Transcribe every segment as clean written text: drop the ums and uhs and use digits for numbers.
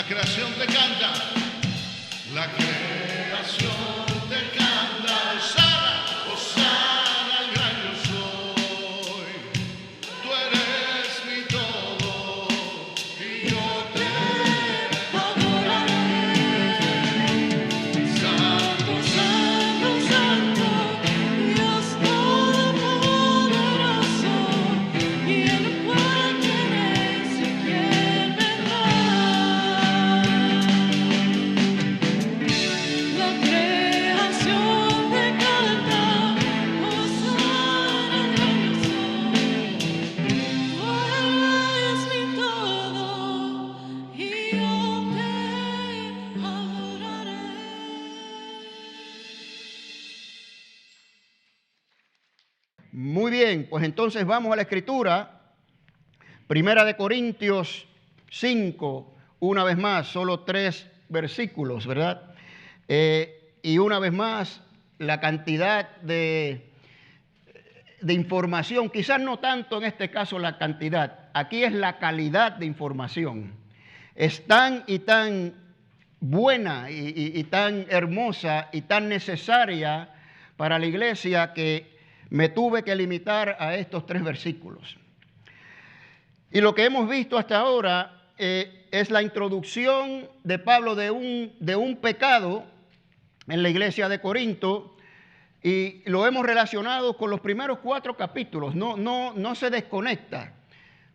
creación te canta, la creación te canta, Hosana, Hosana al gran yo soy. Tú eres mi todo y yo te adoraré. Santo, santo, santo, Dios todopoderoso, ¿quién puede y quién vendrá? La creación te canta, Hosana al gran yo soy. Tú eres mi todo y yo te adoraré. Muy bien, pues entonces vamos a la Escritura. Primera de Corintios 5, una vez más, solo 3 versículos, ¿verdad? Y una vez más, la cantidad de información, quizás no tanto en este caso la cantidad, aquí es la calidad de información. Es tan y tan buena y tan hermosa y tan necesaria para la iglesia que me tuve que limitar a estos 3 versículos. Y lo que hemos visto hasta ahora es la introducción de Pablo de un pecado en la iglesia de Corinto, y lo hemos relacionado con los primeros 4 capítulos. No se desconecta,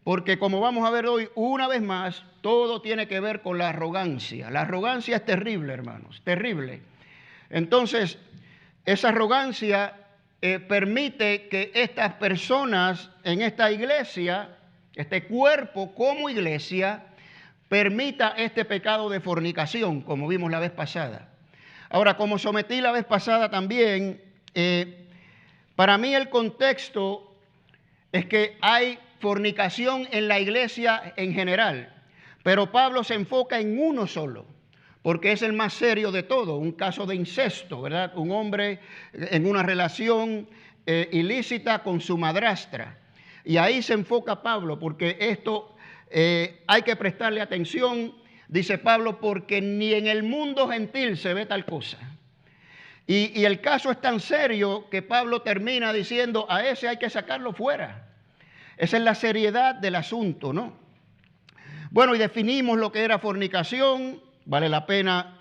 porque como vamos a ver hoy, una vez más, todo tiene que ver con la arrogancia. La arrogancia es terrible, hermanos, terrible. Entonces, esa arrogancia permite que estas personas en esta iglesia, este cuerpo como iglesia, permita este pecado de fornicación, como vimos la vez pasada. Ahora, como sometí la vez pasada también, para mí el contexto es que hay fornicación en la iglesia en general, pero Pablo se enfoca en uno solo, porque es el más serio de todo, un caso de incesto, ¿verdad? Un hombre en una relación ilícita con su madrastra. Y ahí se enfoca Pablo, porque esto hay que prestarle atención, dice Pablo, porque ni en el mundo gentil se ve tal cosa. Y el caso es tan serio que Pablo termina diciendo, a ese hay que sacarlo fuera. Esa es la seriedad del asunto, ¿no? Bueno, y definimos lo que era fornicación. Vale la pena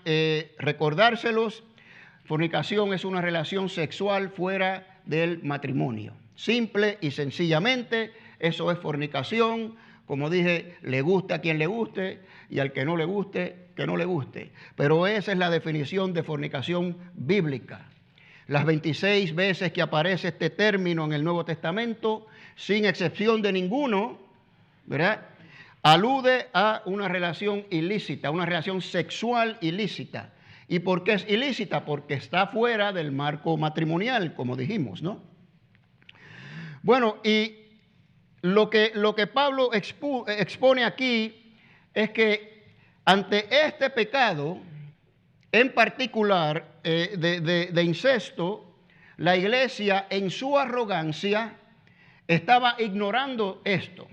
recordárselos. Fornicación es una relación sexual fuera del matrimonio. Simple y sencillamente, eso es fornicación. Como dije, le gusta a quien le guste y al que no le guste, que no le guste. Pero esa es la definición de fornicación bíblica. Las 26 veces que aparece este término en el Nuevo Testamento, sin excepción de ninguno, ¿verdad?, alude a una relación ilícita, una relación sexual ilícita. ¿Y por qué es ilícita? Porque está fuera del marco matrimonial, como dijimos, ¿no? Bueno, y lo que Pablo expone aquí es que ante este pecado, en particular de incesto, la iglesia en su arrogancia estaba ignorando esto.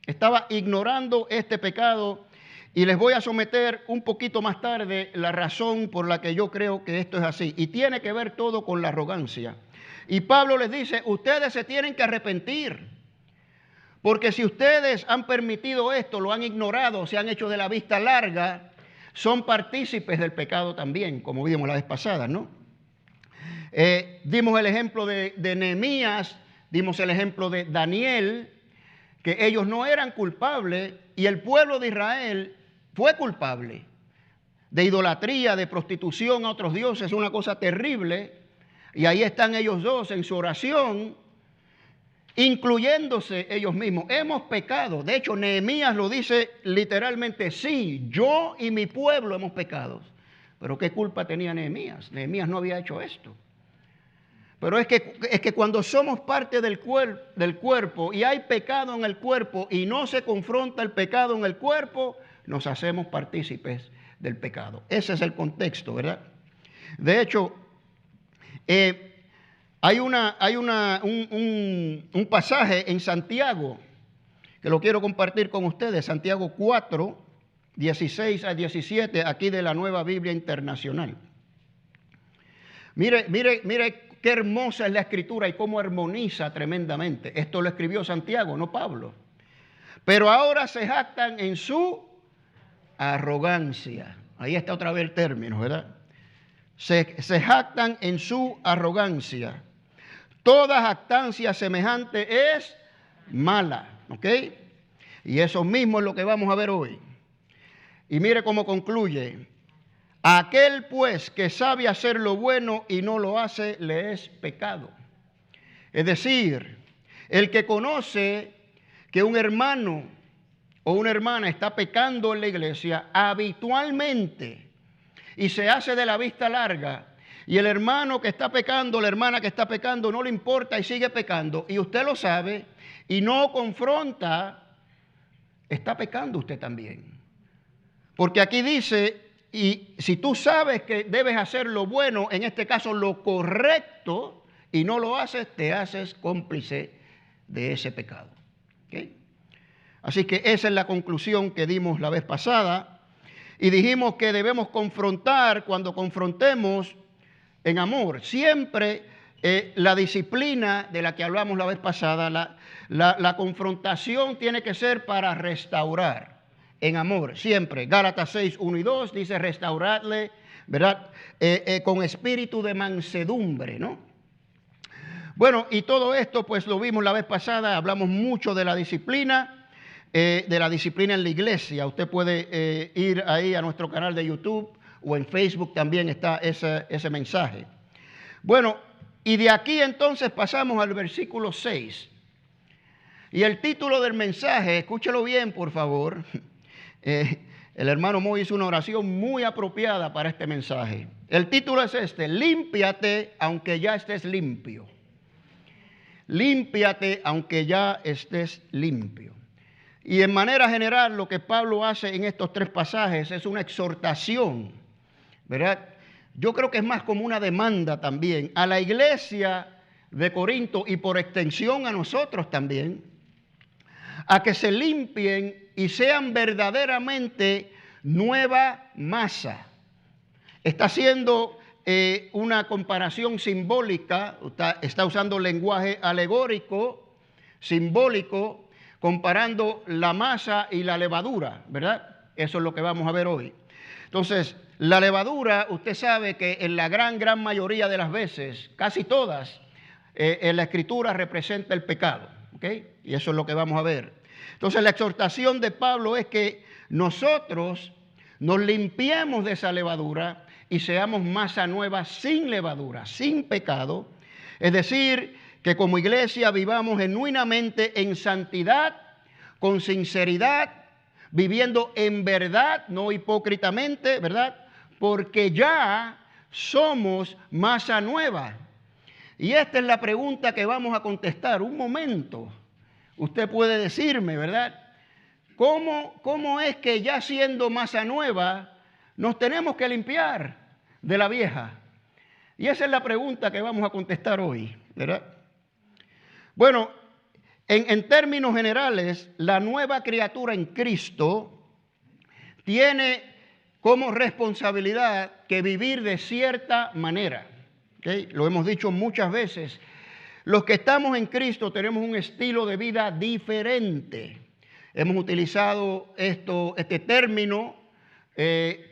Estaba ignorando este pecado, y les voy a someter un poquito más tarde la razón por la que yo creo que esto es así. Y tiene que ver todo con la arrogancia. Y Pablo les dice, ustedes se tienen que arrepentir. Porque si ustedes han permitido esto, lo han ignorado, se han hecho de la vista larga, son partícipes del pecado también, como vimos la vez pasada, ¿no? Dimos el ejemplo de Nehemías, dimos el ejemplo de Daniel, que ellos no eran culpables y el pueblo de Israel fue culpable de idolatría, de prostitución a otros dioses, una cosa terrible. Y ahí están ellos dos en su oración, incluyéndose ellos mismos. Hemos pecado. De hecho, Nehemías lo dice literalmente, sí, yo y mi pueblo hemos pecado. Pero ¿qué culpa tenía Nehemías? Nehemías no había hecho esto. Pero es que cuando somos parte del cuerpo y hay pecado en el cuerpo y no se confronta el pecado en el cuerpo, nos hacemos partícipes del pecado. Ese es el contexto, ¿verdad? De hecho, hay un pasaje en Santiago que lo quiero compartir con ustedes, Santiago 4, 16 a 17, aquí de la Nueva Biblia Internacional. Mire qué hermosa es la Escritura y cómo armoniza tremendamente. Esto lo escribió Santiago, no Pablo. Pero ahora se jactan en su arrogancia. Ahí está otra vez el término, ¿verdad? Se jactan en su arrogancia. Toda jactancia semejante es mala, ¿ok? Y eso mismo es lo que vamos a ver hoy. Y mire cómo concluye. Aquel pues que sabe hacer lo bueno y no lo hace, le es pecado. Es decir, el que conoce que un hermano o una hermana está pecando en la iglesia habitualmente y se hace de la vista larga, y el hermano que está pecando, la hermana que está pecando, no le importa y sigue pecando, y usted lo sabe y no confronta, está pecando usted también. Porque aquí dice, y si tú sabes que debes hacer lo bueno, en este caso lo correcto, y no lo haces, te haces cómplice de ese pecado. ¿Okay? Así que esa es la conclusión que dimos la vez pasada. Y dijimos que debemos confrontar cuando confrontemos en amor. Siempre la disciplina de la que hablamos la vez pasada, la confrontación tiene que ser para restaurar en amor. Siempre. Gálatas 6, 1 y 2 dice restauradle, ¿verdad? Con espíritu de mansedumbre, ¿no? Bueno, y todo esto pues lo vimos la vez pasada. Hablamos mucho de la disciplina. En la iglesia. Usted puede ir ahí a nuestro canal de YouTube o en Facebook también está ese mensaje. Bueno, y de aquí entonces pasamos al versículo 6. Y el título del mensaje, escúchelo bien por favor. El hermano Moy hizo una oración muy apropiada para este mensaje. El título es este: límpiate aunque ya estés limpio. Límpiate aunque ya estés limpio. Y en manera general lo que Pablo hace en estos tres pasajes es una exhortación, ¿verdad? Yo creo que es más como una demanda también a la iglesia de Corinto y por extensión a nosotros también, a que se limpien y sean verdaderamente nueva masa. Está haciendo una comparación simbólica, está usando lenguaje alegórico, simbólico, comparando la masa y la levadura, ¿verdad? Eso es lo que vamos a ver hoy. Entonces, la levadura, usted sabe que en la gran mayoría de las veces, casi todas, en la Escritura representa el pecado, ¿ok? Y eso es lo que vamos a ver. Entonces, la exhortación de Pablo es que nosotros nos limpiemos de esa levadura y seamos masa nueva sin levadura, sin pecado. Es decir, que como iglesia vivamos genuinamente en santidad, con sinceridad, viviendo en verdad, no hipócritamente, ¿verdad? Porque ya somos masa nueva. Y esta es la pregunta que vamos a contestar. Un momento, usted puede decirme, ¿verdad? ¿Cómo es que ya siendo masa nueva nos tenemos que limpiar de la vieja? Y esa es la pregunta que vamos a contestar hoy, ¿verdad? Bueno, en términos generales, la nueva criatura en Cristo tiene como responsabilidad que vivir de cierta manera. ¿Okay? Lo hemos dicho muchas veces. Los que estamos en Cristo tenemos un estilo de vida diferente. Hemos utilizado este término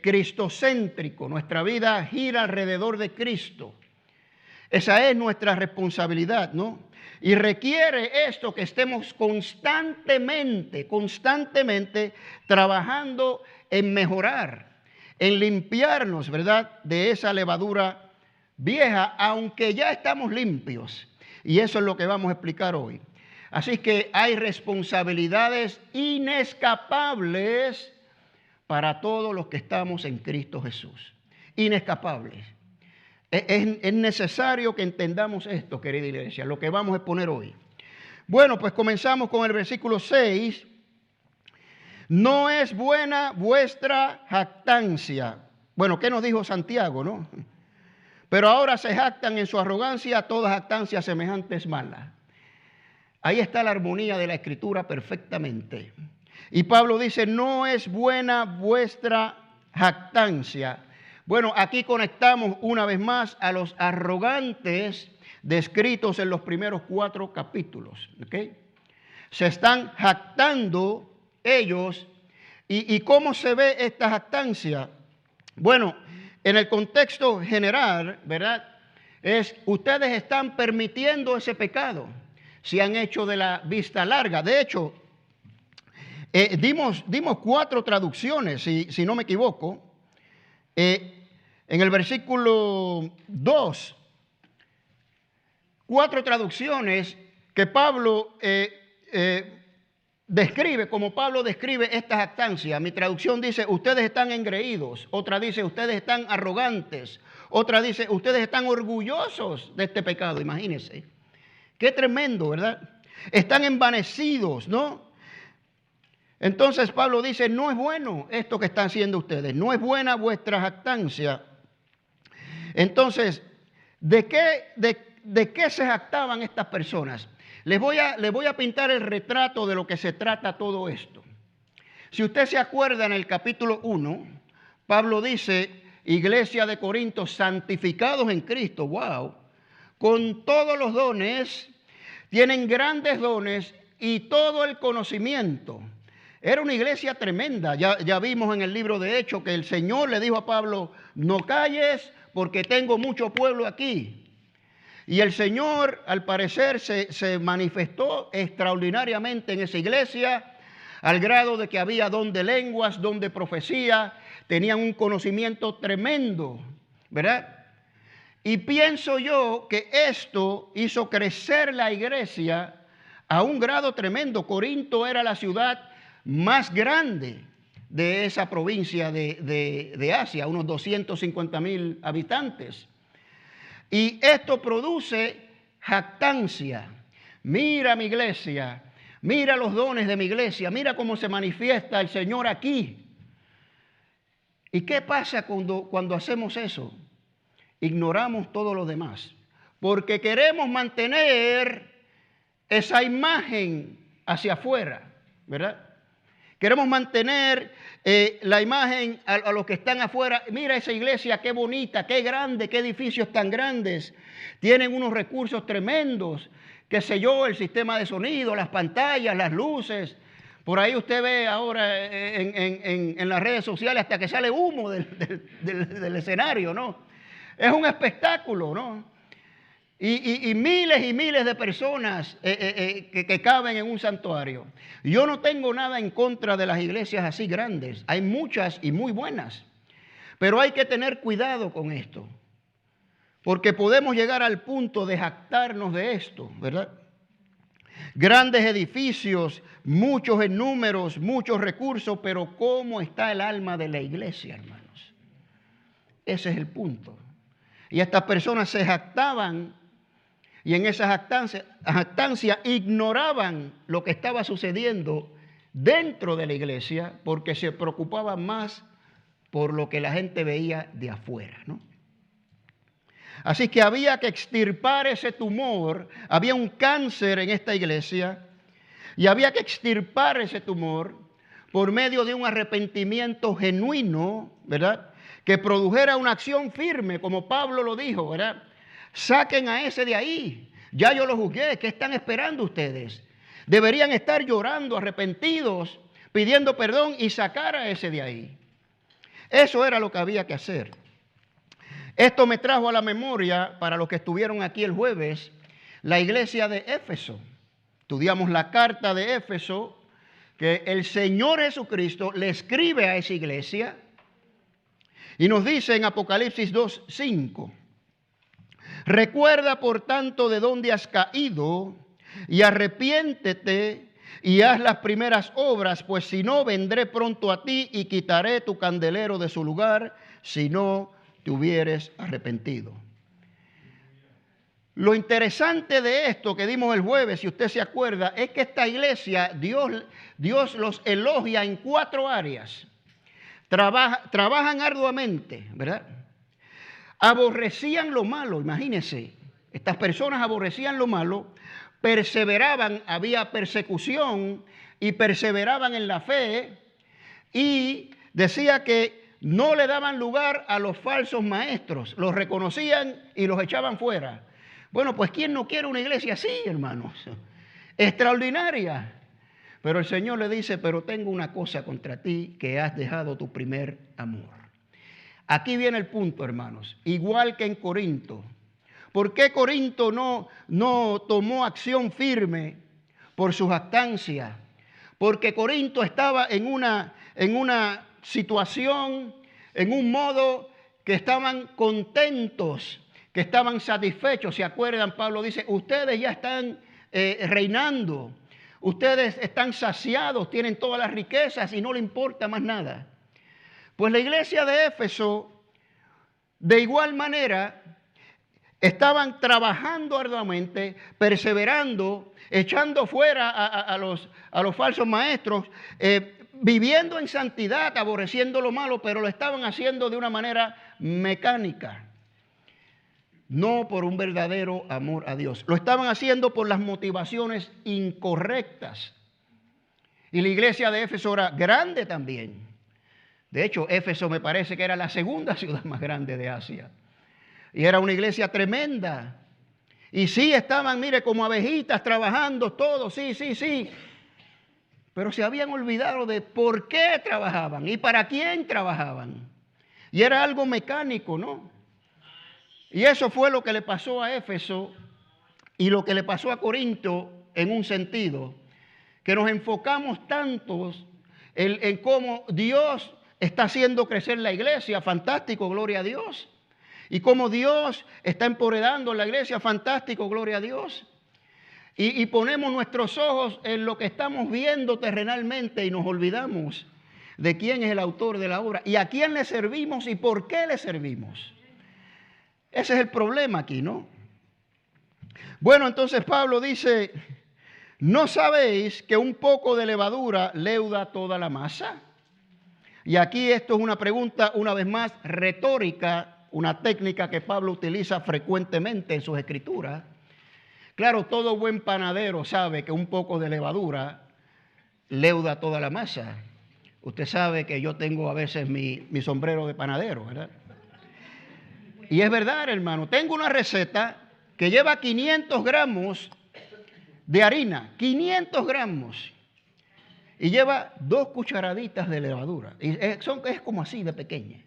cristocéntrico. Nuestra vida gira alrededor de Cristo. Esa es nuestra responsabilidad, ¿no? Y requiere esto que estemos constantemente trabajando en mejorar, en limpiarnos, ¿verdad?, de esa levadura vieja, aunque ya estamos limpios. Y eso es lo que vamos a explicar hoy. Así que hay responsabilidades inescapables para todos los que estamos en Cristo Jesús. Inescapables. Es necesario que entendamos esto, querida iglesia, lo que vamos a exponer hoy. Bueno, pues comenzamos con el versículo 6. No es buena vuestra jactancia. Bueno, ¿qué nos dijo Santiago, no? Pero ahora se jactan en su arrogancia, toda jactancia semejante es mala. Ahí está la armonía de la Escritura perfectamente. Y Pablo dice, no es buena vuestra jactancia. Bueno, aquí conectamos una vez más a los arrogantes descritos en los primeros 4 capítulos. ¿Okay? Se están jactando ellos. ¿Y cómo se ve esta jactancia? Bueno, en el contexto general, ¿verdad? Ustedes están permitiendo ese pecado. Se han hecho de la vista larga. De hecho, dimos 4 traducciones, si no me equivoco. En el versículo 2, 4 traducciones que Pablo describe, como Pablo describe esta jactancia. Mi traducción dice, ustedes están engreídos. Otra dice, ustedes están arrogantes. Otra dice, ustedes están orgullosos de este pecado. Imagínense. Qué tremendo, ¿verdad? Están envanecidos, ¿no? Entonces Pablo dice, no es bueno esto que están haciendo ustedes. No es buena vuestra jactancia. Entonces, ¿de qué se jactaban estas personas? Les voy a pintar el retrato de lo que se trata todo esto. Si usted se acuerda, en el capítulo 1, Pablo dice, iglesia de Corinto, santificados en Cristo, wow, con todos los dones, tienen grandes dones y todo el conocimiento. Era una iglesia tremenda. Ya vimos en el libro de Hechos que el Señor le dijo a Pablo, no calles porque tengo mucho pueblo aquí. Y el Señor, al parecer, se manifestó extraordinariamente en esa iglesia, al grado de que había don de lenguas, don de profecía, tenían un conocimiento tremendo, ¿verdad? Y pienso yo que esto hizo crecer la iglesia a un grado tremendo. Corinto era la ciudad más grande de esa provincia de Asia, unos 250,000 habitantes. Y esto produce jactancia. Mira mi iglesia, mira los dones de mi iglesia, mira cómo se manifiesta el Señor aquí. ¿Y qué pasa cuando hacemos eso? Ignoramos todo lo demás, porque queremos mantener esa imagen hacia afuera, ¿verdad? Queremos mantener la imagen a los que están afuera. Mira esa iglesia, qué bonita, qué grande, qué edificios tan grandes. Tienen unos recursos tremendos, qué sé yo, el sistema de sonido, las pantallas, las luces. Por ahí usted ve ahora en las redes sociales hasta que sale humo del escenario, ¿no? Es un espectáculo, ¿no? Y miles de personas que caben en un santuario. Yo no tengo nada en contra de las iglesias así grandes. Hay muchas y muy buenas. Pero hay que tener cuidado con esto. Porque podemos llegar al punto de jactarnos de esto, ¿verdad? Grandes edificios, muchos en números, muchos recursos, pero ¿cómo está el alma de la iglesia, hermanos? Ese es el punto. Y estas personas se jactaban. Y en esa jactancia ignoraban lo que estaba sucediendo dentro de la iglesia porque se preocupaban más por lo que la gente veía de afuera, ¿no? Así que había que extirpar ese tumor. Había un cáncer en esta iglesia y había que extirpar ese tumor por medio de un arrepentimiento genuino, ¿verdad? Que produjera una acción firme, como Pablo lo dijo, ¿verdad? Saquen a ese de ahí. Ya yo lo juzgué. ¿Qué están esperando ustedes? Deberían estar llorando, arrepentidos, pidiendo perdón y sacar a ese de ahí. Eso era lo que había que hacer. Esto me trajo a la memoria, para los que estuvieron aquí el jueves, la iglesia de Éfeso. Estudiamos la carta de Éfeso que el Señor Jesucristo le escribe a esa iglesia y nos dice en Apocalipsis 2:5. Recuerda, por tanto, de dónde has caído y arrepiéntete y haz las primeras obras, pues si no, vendré pronto a ti y quitaré tu candelero de su lugar, si no te hubieres arrepentido. Lo interesante de esto que dimos el jueves, si usted se acuerda, es que esta iglesia, Dios los elogia en 4 áreas. Trabajan arduamente, ¿verdad? Aborrecían lo malo, imagínense. Estas personas aborrecían lo malo, perseveraban, había persecución y perseveraban en la fe, y decía que no le daban lugar a los falsos maestros, los reconocían y los echaban fuera. Bueno, pues ¿quién no quiere una iglesia así, hermanos? Extraordinaria. Pero el Señor le dice, pero tengo una cosa contra ti, que has dejado tu primer amor. Aquí viene el punto, hermanos, igual que en Corinto. ¿Por qué Corinto no tomó acción firme por su jactancia? Porque Corinto estaba en una situación, en un modo que estaban contentos, que estaban satisfechos. ¿Se acuerdan? Pablo dice, ustedes ya están reinando, ustedes están saciados, tienen todas las riquezas y no le importa más nada. Pues la iglesia de Éfeso, de igual manera, estaban trabajando arduamente, perseverando, echando fuera a los falsos maestros, viviendo en santidad, aborreciendo lo malo, pero lo estaban haciendo de una manera mecánica, no por un verdadero amor a Dios. Lo estaban haciendo por las motivaciones incorrectas. Y la iglesia de Éfeso era grande también. De hecho, Éfeso me parece que era la segunda ciudad más grande de Asia. Y era una iglesia tremenda. Y sí estaban, mire, como abejitas trabajando todos, sí. Pero se habían olvidado de por qué trabajaban y para quién trabajaban. Y era algo mecánico, ¿no? Y eso fue lo que le pasó a Éfeso y lo que le pasó a Corinto en un sentido. Que nos enfocamos tantos en cómo Dios está haciendo crecer la iglesia, fantástico, gloria a Dios. Y cómo Dios está empoderando la iglesia, fantástico, gloria a Dios. Y ponemos nuestros ojos en lo que estamos viendo terrenalmente y nos olvidamos de quién es el autor de la obra y a quién le servimos y por qué le servimos. Ese es el problema aquí, ¿no? Bueno, entonces Pablo dice, ¿no sabéis que un poco de levadura leuda toda la masa? Y aquí esto es una pregunta, una vez más, retórica, una técnica que Pablo utiliza frecuentemente en sus escrituras. Claro, todo buen panadero sabe que un poco de levadura leuda toda la masa. Usted sabe que yo tengo a veces mi sombrero de panadero, ¿verdad? Y es verdad, hermano. Tengo una receta que lleva 500 gramos de harina, 500 gramos. Y lleva 2 cucharaditas de levadura. Y es como así de pequeña.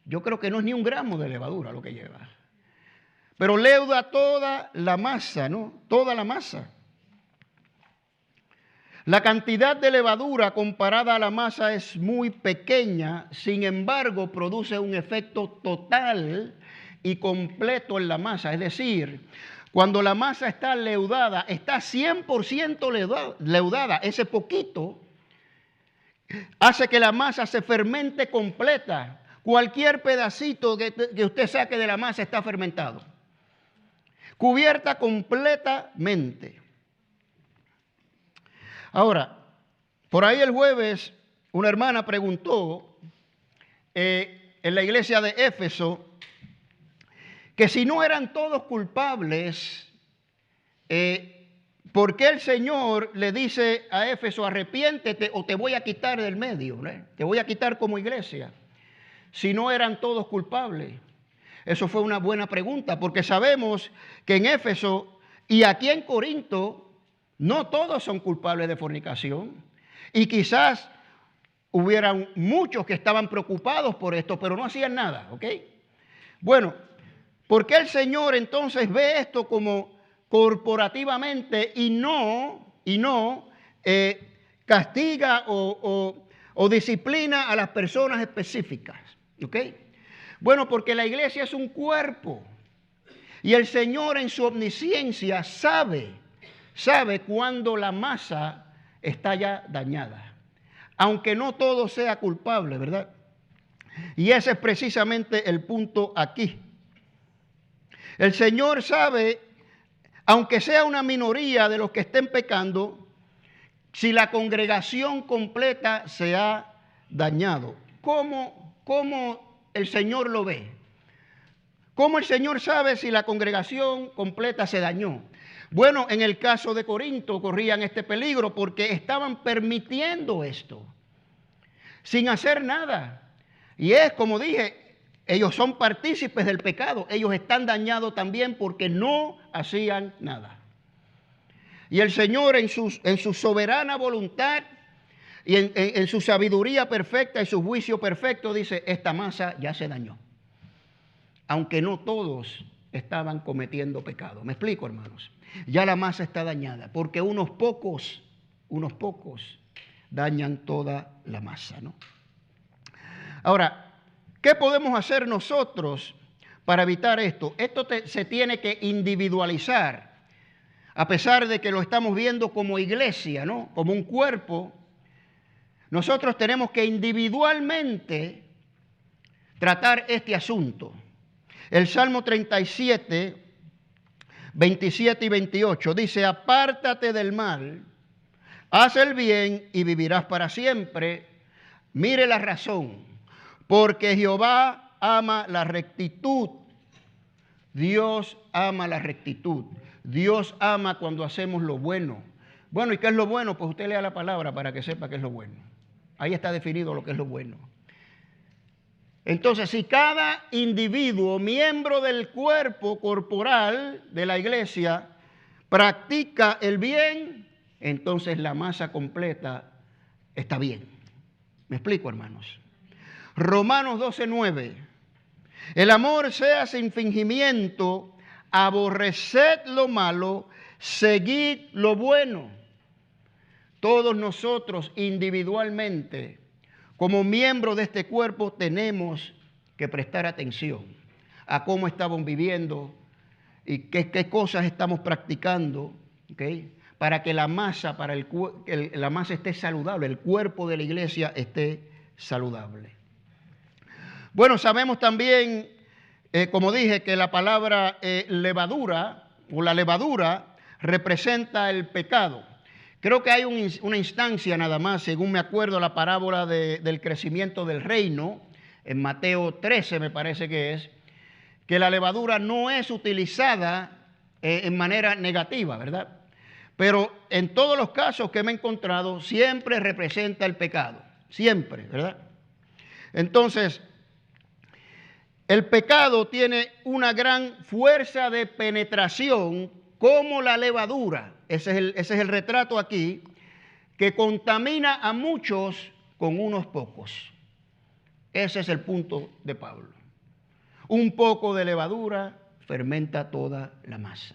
Yo creo que no es ni 1 gramo de levadura lo que lleva. Pero leuda toda la masa, ¿no? Toda la masa. La cantidad de levadura comparada a la masa es muy pequeña, sin embargo, produce un efecto total y completo en la masa. Es decir, cuando la masa está leudada, está 100% leudada, ese poquito hace que la masa se fermente completa. Cualquier pedacito que usted saque de la masa está fermentado. Cubierta completamente. Ahora, por ahí el jueves una hermana preguntó en la iglesia de Éfeso que si no eran todos culpables, ¿por qué el Señor le dice a Éfeso, arrepiéntete o te voy a quitar del medio, ¿no? Te voy a quitar como iglesia? Si no eran todos culpables. Eso fue una buena pregunta, porque sabemos que en Éfeso y aquí en Corinto no todos son culpables de fornicación. Y quizás hubieran muchos que estaban preocupados por esto, pero no hacían nada, ¿ok? Bueno, ¿por qué el Señor entonces ve esto como corporativamente y no castiga o disciplina a las personas específicas? ¿Ok? Bueno, porque la iglesia es un cuerpo y el Señor en su omnisciencia sabe cuando la masa está ya dañada, aunque no todo sea culpable, ¿verdad? Y ese es precisamente el punto aquí. El Señor sabe, aunque sea una minoría de los que estén pecando, si la congregación completa se ha dañado. ¿Cómo el Señor lo ve? ¿Cómo el Señor sabe si la congregación completa se dañó? Bueno, en el caso de Corinto corrían este peligro porque estaban permitiendo esto, sin hacer nada. Y es como dije, ellos son partícipes del pecado, ellos están dañados también porque no hacían nada. Y el Señor en su soberana voluntad y en su sabiduría perfecta y su juicio perfecto dice, esta masa ya se dañó. Aunque no todos estaban cometiendo pecado. ¿Me explico, hermanos? Ya la masa está dañada porque unos pocos dañan toda la masa, ¿no? Ahora, ¿qué podemos hacer nosotros para evitar esto? Esto se tiene que individualizar, a pesar de que lo estamos viendo como iglesia, ¿no? Como un cuerpo. Nosotros tenemos que individualmente tratar este asunto. El Salmo 37, 27 y 28 dice, apártate del mal, haz el bien y vivirás para siempre. Mire la razón, porque Jehová ama la rectitud. Dios ama la rectitud. Dios ama cuando hacemos lo bueno. Bueno, ¿y qué es lo bueno? Pues usted lea la palabra para que sepa qué es lo bueno. Ahí está definido lo que es lo bueno. Entonces, si cada individuo, miembro del cuerpo corporal de la iglesia, practica el bien, entonces la masa completa está bien. ¿Me explico, hermanos? Romanos 12:9. El amor sea sin fingimiento, aborreced lo malo, seguid lo bueno. Todos nosotros individualmente, como miembros de este cuerpo, tenemos que prestar atención a cómo estamos viviendo y qué cosas estamos practicando, ¿okay? Para que la masa, la masa esté saludable, el cuerpo de la iglesia esté saludable. Bueno, sabemos también, como dije, que la palabra levadura o la levadura representa el pecado. Creo que hay una instancia nada más, según me acuerdo, la parábola del crecimiento del reino, en Mateo 13 me parece que es, que la levadura no es utilizada en manera negativa, ¿verdad? Pero en todos los casos que me he encontrado, siempre representa el pecado, siempre, ¿verdad? Entonces, el pecado tiene una gran fuerza de penetración como la levadura. Ese es el retrato aquí, que contamina a muchos con unos pocos. Ese es el punto de Pablo. Un poco de levadura fermenta toda la masa.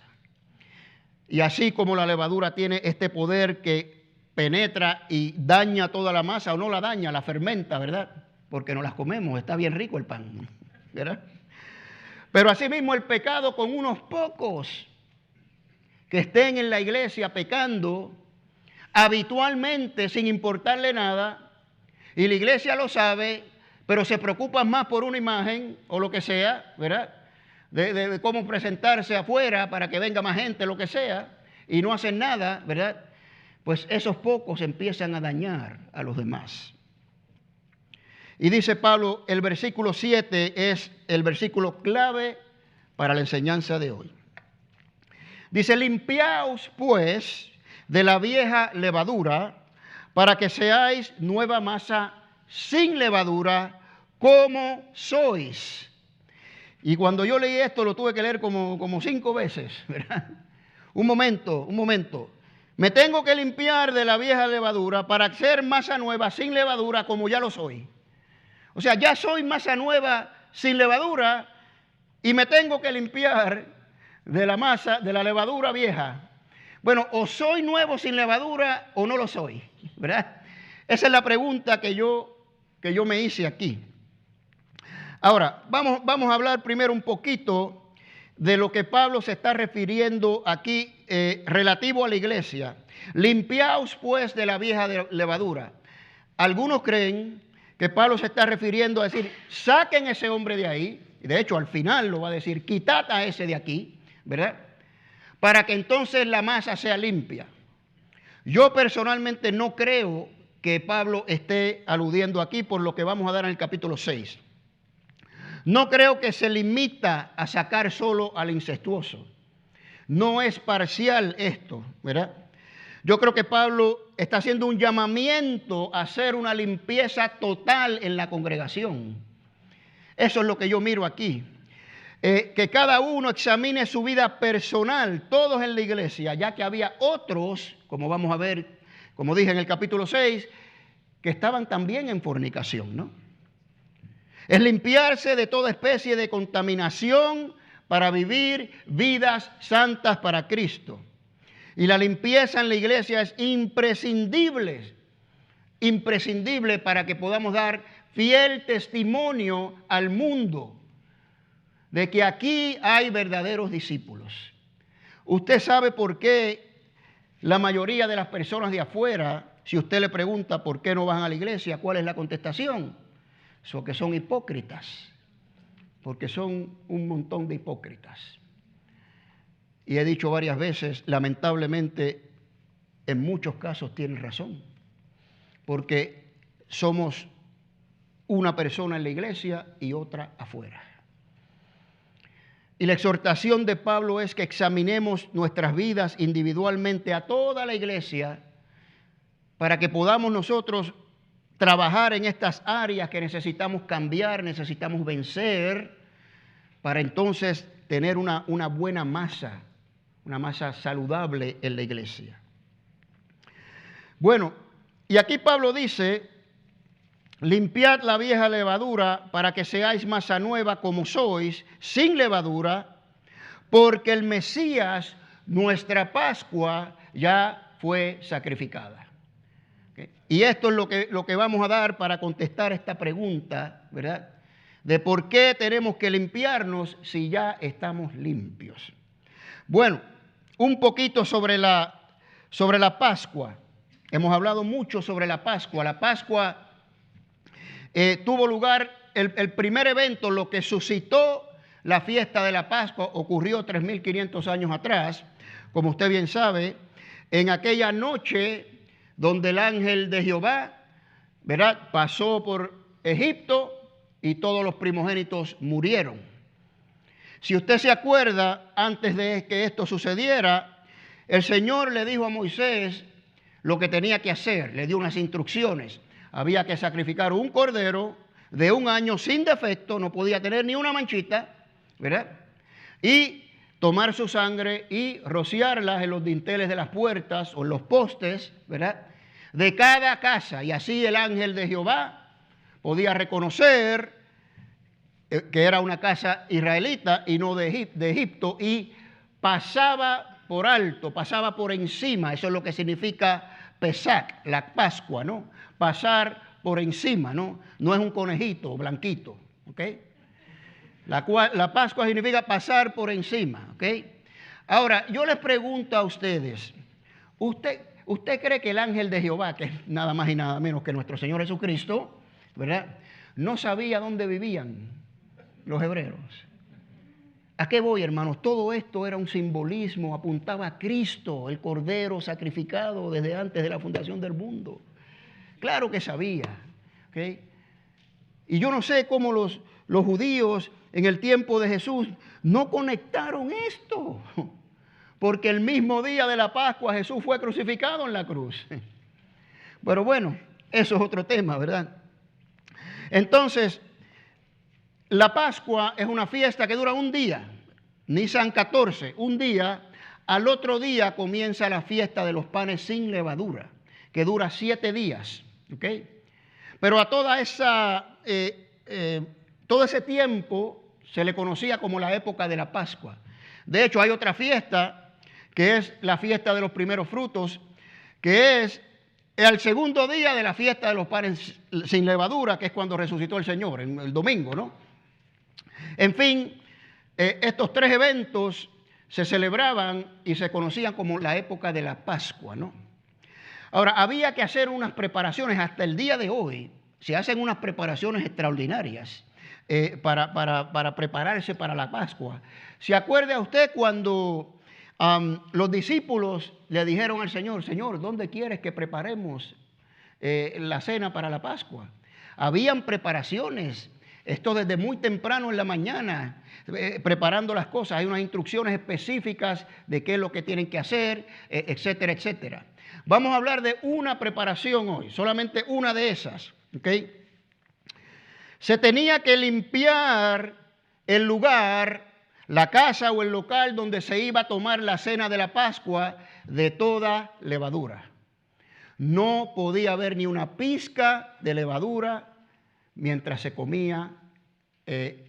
Y así como la levadura tiene este poder que penetra y daña toda la masa, o no la daña, la fermenta, ¿verdad? Porque no las comemos, está bien rico el pan, ¿verdad? Pero asimismo el pecado con unos pocos que estén en la iglesia pecando habitualmente sin importarle nada, y la iglesia lo sabe, pero se preocupan más por una imagen o lo que sea, ¿verdad? De cómo presentarse afuera para que venga más gente, lo que sea, y no hacen nada, ¿verdad? Pues esos pocos empiezan a dañar a los demás. Y dice Pablo, el versículo 7 es el versículo clave para la enseñanza de hoy. Dice, limpiaos pues de la vieja levadura para que seáis nueva masa sin levadura como sois. Y cuando yo leí esto lo tuve que leer como 5 veces, ¿verdad? Un momento. Me tengo que limpiar de la vieja levadura para ser masa nueva sin levadura como ya lo soy. O sea, ya soy masa nueva sin levadura y me tengo que limpiar de la masa, de la levadura vieja. Bueno, o soy nuevo sin levadura o no lo soy, ¿verdad? Esa es la pregunta que yo me hice aquí. Ahora, vamos a hablar primero un poquito de lo que Pablo se está refiriendo aquí relativo a la iglesia. Limpiaos pues de la vieja levadura. Algunos creen que Pablo se está refiriendo a decir, saquen ese hombre de ahí. De hecho, al final lo va a decir, quitad a ese de aquí, ¿verdad? Para que entonces la masa sea limpia. Yo personalmente no creo que Pablo esté aludiendo aquí por lo que vamos a dar en el capítulo 6. No creo que se limita a sacar solo al incestuoso. No es parcial esto, ¿verdad? Yo creo que Pablo está haciendo un llamamiento a hacer una limpieza total en la congregación. Eso es lo que yo miro aquí. Que cada uno examine su vida personal, todos en la iglesia, ya que había otros, como vamos a ver, como dije en el capítulo 6, que estaban también en fornicación, ¿no? Es limpiarse de toda especie de contaminación para vivir vidas santas para Cristo. Y la limpieza en la iglesia es imprescindible para que podamos dar fiel testimonio al mundo de que aquí hay verdaderos discípulos. Usted sabe por qué la mayoría de las personas de afuera, si usted le pregunta por qué no van a la iglesia, ¿cuál es la contestación? Porque son hipócritas, porque son un montón de hipócritas. Y he dicho varias veces, lamentablemente, en muchos casos tienen razón, porque somos una persona en la iglesia y otra afuera. Y la exhortación de Pablo es que examinemos nuestras vidas individualmente a toda la iglesia para que podamos nosotros trabajar en estas áreas que necesitamos cambiar, necesitamos vencer, para entonces tener una buena masa, una masa saludable en la iglesia. Bueno, y aquí Pablo dice, limpiad la vieja levadura para que seáis masa nueva como sois, sin levadura, porque el Mesías, nuestra Pascua, ya fue sacrificada. ¿Okay? Y esto es lo que vamos a dar para contestar esta pregunta, ¿verdad? De por qué tenemos que limpiarnos si ya estamos limpios. Bueno, un poquito sobre la Pascua. Hemos hablado mucho sobre la Pascua. La Pascua tuvo lugar, el primer evento, lo que suscitó la fiesta de la Pascua, ocurrió 3.500 años atrás, como usted bien sabe, en aquella noche donde el ángel de Jehová, ¿verdad?, pasó por Egipto y todos los primogénitos murieron. Si usted se acuerda, antes de que esto sucediera, el Señor le dijo a Moisés lo que tenía que hacer, le dio unas instrucciones. Había que sacrificar un cordero de 1 año sin defecto, no podía tener ni una manchita, ¿verdad? Y tomar su sangre y rociarla en los dinteles de las puertas o en los postes, ¿verdad?, de cada casa. Y así el ángel de Jehová podía reconocer que era una casa israelita y no de Egipto, y pasaba por alto, pasaba por encima. Eso es lo que significa Pesach, la Pascua, ¿no? Pasar por encima, ¿no? No es un conejito blanquito, ¿ok? La Pascua significa pasar por encima, ¿ok? Ahora, yo les pregunto a ustedes, ¿usted cree que el ángel de Jehová, que es nada más y nada menos que nuestro Señor Jesucristo, ¿verdad?, no sabía dónde vivían los hebreos? ¿A qué voy, hermanos? Todo esto era un simbolismo, apuntaba a Cristo, el Cordero sacrificado desde antes de la fundación del mundo. Claro que sabía, ¿ok? Y yo no sé cómo los judíos en el tiempo de Jesús no conectaron esto, porque el mismo día de la Pascua Jesús fue crucificado en la cruz. Pero bueno, eso es otro tema, ¿verdad? Entonces, la Pascua es una fiesta que dura un día, Nisan 14, un día. Al otro día comienza la fiesta de los panes sin levadura, que dura 7 días, ¿ok? Pero a toda todo ese tiempo se le conocía como la época de la Pascua. De hecho, hay otra fiesta, que es la fiesta de los primeros frutos, que es el segundo día de la fiesta de los panes sin levadura, que es cuando resucitó el Señor, el domingo, ¿no? En fin, estos 3 eventos se celebraban y se conocían como la época de la Pascua, ¿no? Ahora, había que hacer unas preparaciones. Hasta el día de hoy se hacen unas preparaciones extraordinarias para prepararse para la Pascua. ¿Se acuerda usted cuando los discípulos le dijeron al Señor, Señor, ¿dónde quieres que preparemos la cena para la Pascua? Habían preparaciones Esto desde muy temprano en la mañana, preparando las cosas. Hay unas instrucciones específicas de qué es lo que tienen que hacer, etcétera, etcétera. Vamos a hablar de una preparación hoy, solamente una de esas. ¿Okay? Se tenía que limpiar el lugar, la casa o el local donde se iba a tomar la cena de la Pascua de toda levadura. No podía haber ni una pizca de levadura mientras se comía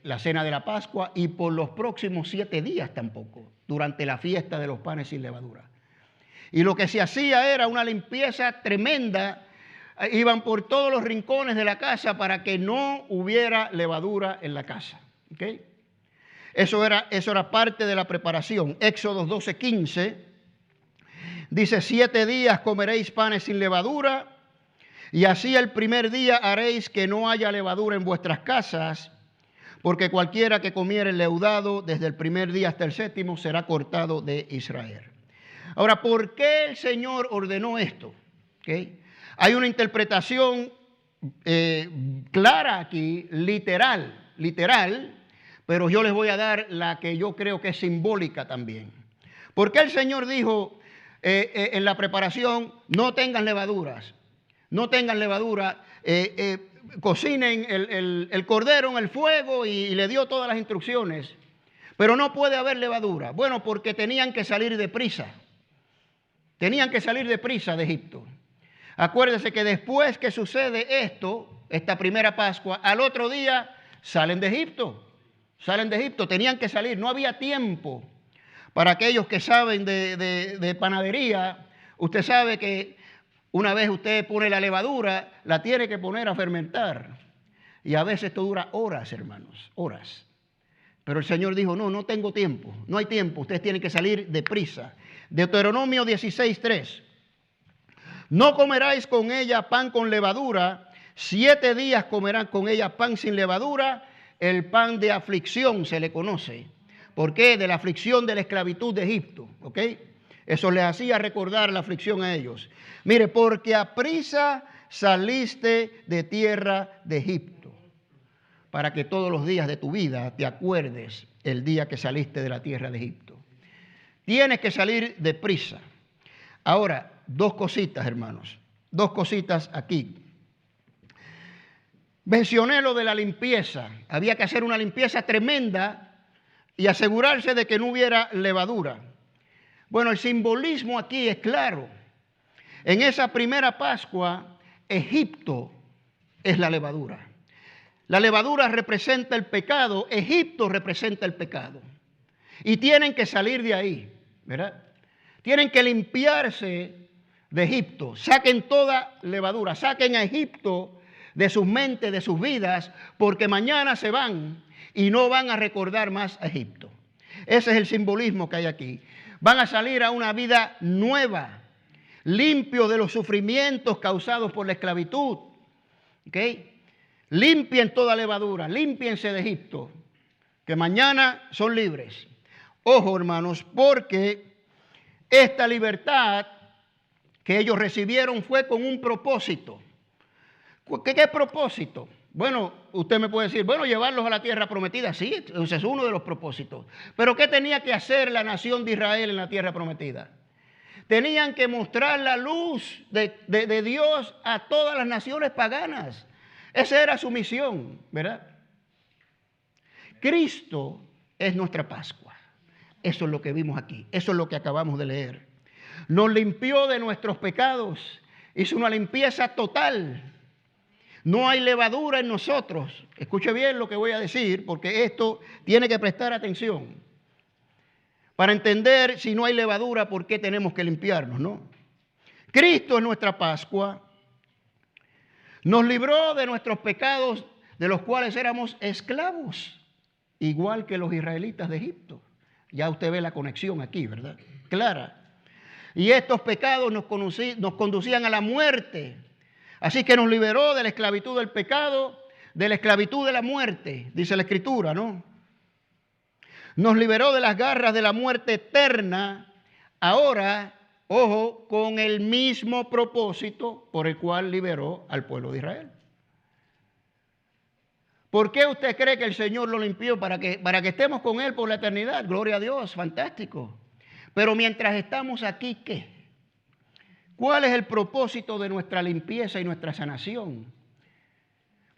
la cena de la Pascua, y por los próximos 7 días tampoco, durante la fiesta de los panes sin levadura. Y lo que se hacía era una limpieza tremenda. Iban por todos los rincones de la casa para que no hubiera levadura en la casa. ¿Okay? Eso era parte de la preparación. Éxodo 12:15 dice: 7 días comeréis panes sin levadura, y así el primer día haréis que no haya levadura en vuestras casas, porque cualquiera que comiere leudado desde el primer día hasta el 7º será cortado de Israel. Ahora, ¿por qué el Señor ordenó esto? ¿Okay? Hay una interpretación clara aquí, literal, pero yo les voy a dar la que yo creo que es simbólica también. ¿Por qué el Señor dijo en la preparación: no tengan levaduras, no tengan levadura, cocinen el cordero en el fuego, y le dio todas las instrucciones, pero no puede haber levadura? Bueno, porque tenían que salir deprisa. Tenían que salir deprisa de Egipto. Acuérdense que después que sucede esto, esta primera Pascua, al otro día salen de Egipto. Salen de Egipto, tenían que salir. No había tiempo. Para aquellos que saben de panadería, usted sabe que una vez usted pone la levadura, la tiene que poner a fermentar. Y a veces esto dura horas, hermanos, horas. Pero el Señor dijo: no tengo tiempo, no hay tiempo, ustedes tienen que salir deprisa. Deuteronomio 16:3. No comeráis con ella pan con levadura, 7 días comerán con ella pan sin levadura, el pan de aflicción se le conoce. ¿Por qué? De la aflicción de la esclavitud de Egipto. ¿Ok? Eso les hacía recordar la aflicción a ellos. Mire, porque aprisa saliste de tierra de Egipto, para que todos los días de tu vida te acuerdes el día que saliste de la tierra de Egipto. Tienes que salir deprisa. Ahora, 2 cositas, hermanos. 2 cositas aquí. Mencioné lo de la limpieza. Había que hacer una limpieza tremenda y asegurarse de que no hubiera levadura. Bueno, el simbolismo aquí es claro. En esa primera Pascua, Egipto es la levadura. La levadura representa el pecado, Egipto representa el pecado. Y tienen que salir de ahí, ¿verdad? Tienen que limpiarse de Egipto. Saquen toda levadura, saquen a Egipto de sus mentes, de sus vidas, porque mañana se van y no van a recordar más a Egipto. Ese es el simbolismo que hay aquí. Van a salir a una vida nueva, limpio de los sufrimientos causados por la esclavitud. ¿Ok? Limpien toda levadura, límpiense de Egipto, que mañana son libres. Ojo, hermanos, porque esta libertad que ellos recibieron fue con un propósito. ¿Qué propósito? Bueno, usted me puede decir: bueno, llevarlos a la tierra prometida. Sí, ese es uno de los propósitos. Pero ¿qué tenía que hacer la nación de Israel en la tierra prometida? Tenían que mostrar la luz de Dios a todas las naciones paganas. Esa era su misión, ¿verdad? Cristo es nuestra Pascua. Eso es lo que vimos aquí. Eso es lo que acabamos de leer. Nos limpió de nuestros pecados. Hizo una limpieza total. No hay levadura en nosotros. Escuche bien lo que voy a decir, porque esto tiene que prestar atención. Para entender, si no hay levadura, ¿por qué tenemos que limpiarnos, no? Cristo es nuestra Pascua. Nos libró de nuestros pecados, de los cuales éramos esclavos, igual que los israelitas de Egipto. Ya usted ve la conexión aquí, ¿verdad? Clara. Y estos pecados nos conducían a la muerte. Así que nos liberó de la esclavitud del pecado, de la esclavitud de la muerte, dice la Escritura, ¿no? Nos liberó de las garras de la muerte eterna. Ahora, ojo, con el mismo propósito por el cual liberó al pueblo de Israel. ¿Por qué usted cree que el Señor lo limpió? Para que estemos con Él por la eternidad. Gloria a Dios, fantástico. Pero mientras estamos aquí, ¿qué? ¿Cuál es el propósito de nuestra limpieza y nuestra sanación?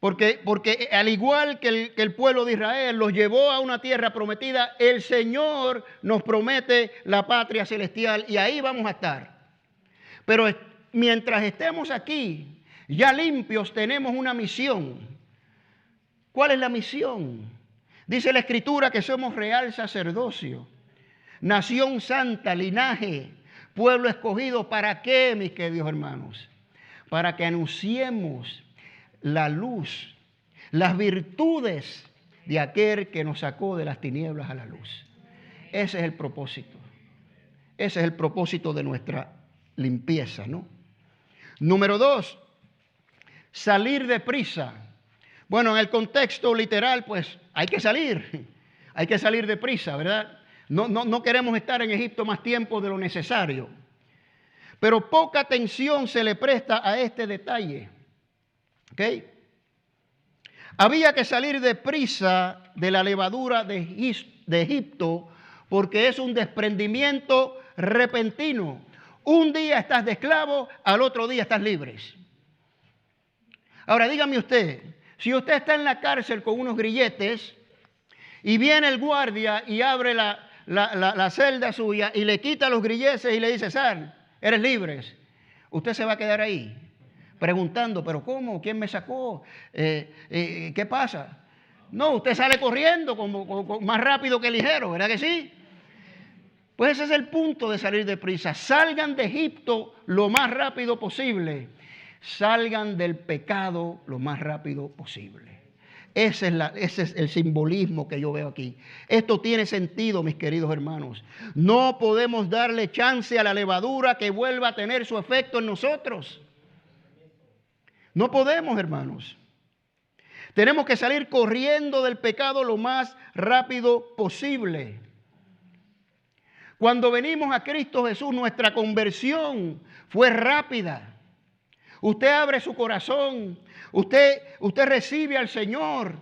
Porque al igual que el pueblo de Israel los llevó a una tierra prometida, el Señor nos promete la patria celestial y ahí vamos a estar. Pero mientras estemos aquí, ya limpios, tenemos una misión. ¿Cuál es la misión? Dice la Escritura que somos real sacerdocio, nación santa, linaje, pueblo escogido. ¿Para qué, mis queridos hermanos? Para que anunciemos la luz, las virtudes de aquel que nos sacó de las tinieblas a la luz. Ese es el propósito. Ese es el propósito de nuestra limpieza, ¿no? Número 2, salir deprisa. Bueno, en el contexto literal, pues hay que salir deprisa, ¿verdad? No queremos estar en Egipto más tiempo de lo necesario. Pero poca atención se le presta a este detalle. ¿Ok? Había que salir deprisa de la levadura de Egipto porque es un desprendimiento repentino. Un día estás de esclavo, al otro día estás libre. Ahora dígame usted, si usted está en la cárcel con unos grilletes y viene el guardia y abre la celda suya y le quita los grilletes y le dice, sal, eres libre, usted se va a quedar ahí preguntando, pero ¿cómo? ¿Quién me sacó? ¿Qué pasa? No, usted sale corriendo más rápido que ligero, ¿verdad que sí? Pues ese es el punto de salir deprisa. Salgan de Egipto lo más rápido posible. Salgan del pecado lo más rápido posible. Ese es el simbolismo que yo veo aquí. Esto tiene sentido, mis queridos hermanos. No podemos darle chance a la levadura que vuelva a tener su efecto en nosotros. No podemos, hermanos. Tenemos que salir corriendo del pecado lo más rápido posible. Cuando venimos a Cristo Jesús, nuestra conversión fue rápida. Usted abre su corazón, usted recibe al Señor.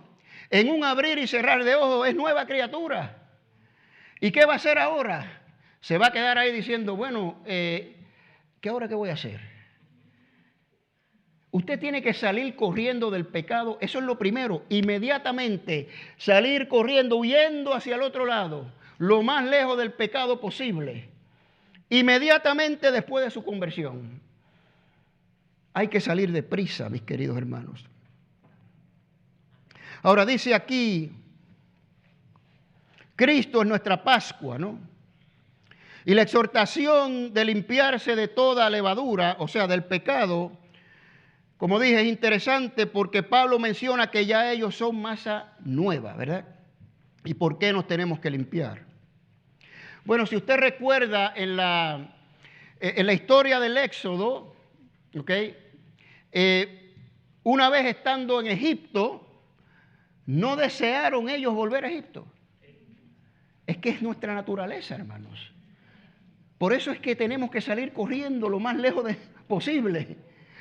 En un abrir y cerrar de ojos es nueva criatura. ¿Y qué va a hacer ahora? Se va a quedar ahí diciendo, bueno, ¿qué ahora qué voy a hacer? Usted tiene que salir corriendo del pecado, eso es lo primero. Inmediatamente salir corriendo, huyendo hacia el otro lado, lo más lejos del pecado posible. Inmediatamente después de su conversión. Hay que salir deprisa, mis queridos hermanos. Ahora dice aquí, Cristo es nuestra Pascua, ¿no? Y la exhortación de limpiarse de toda levadura, o sea, del pecado, como dije, es interesante porque Pablo menciona que ya ellos son masa nueva, ¿verdad? ¿Y por qué nos tenemos que limpiar? Bueno, si usted recuerda en la historia del Éxodo, ¿ok? Una vez estando en Egipto, no desearon ellos volver a Egipto. Es que es nuestra naturaleza, hermanos. Por eso es que tenemos que salir corriendo lo más lejos posible.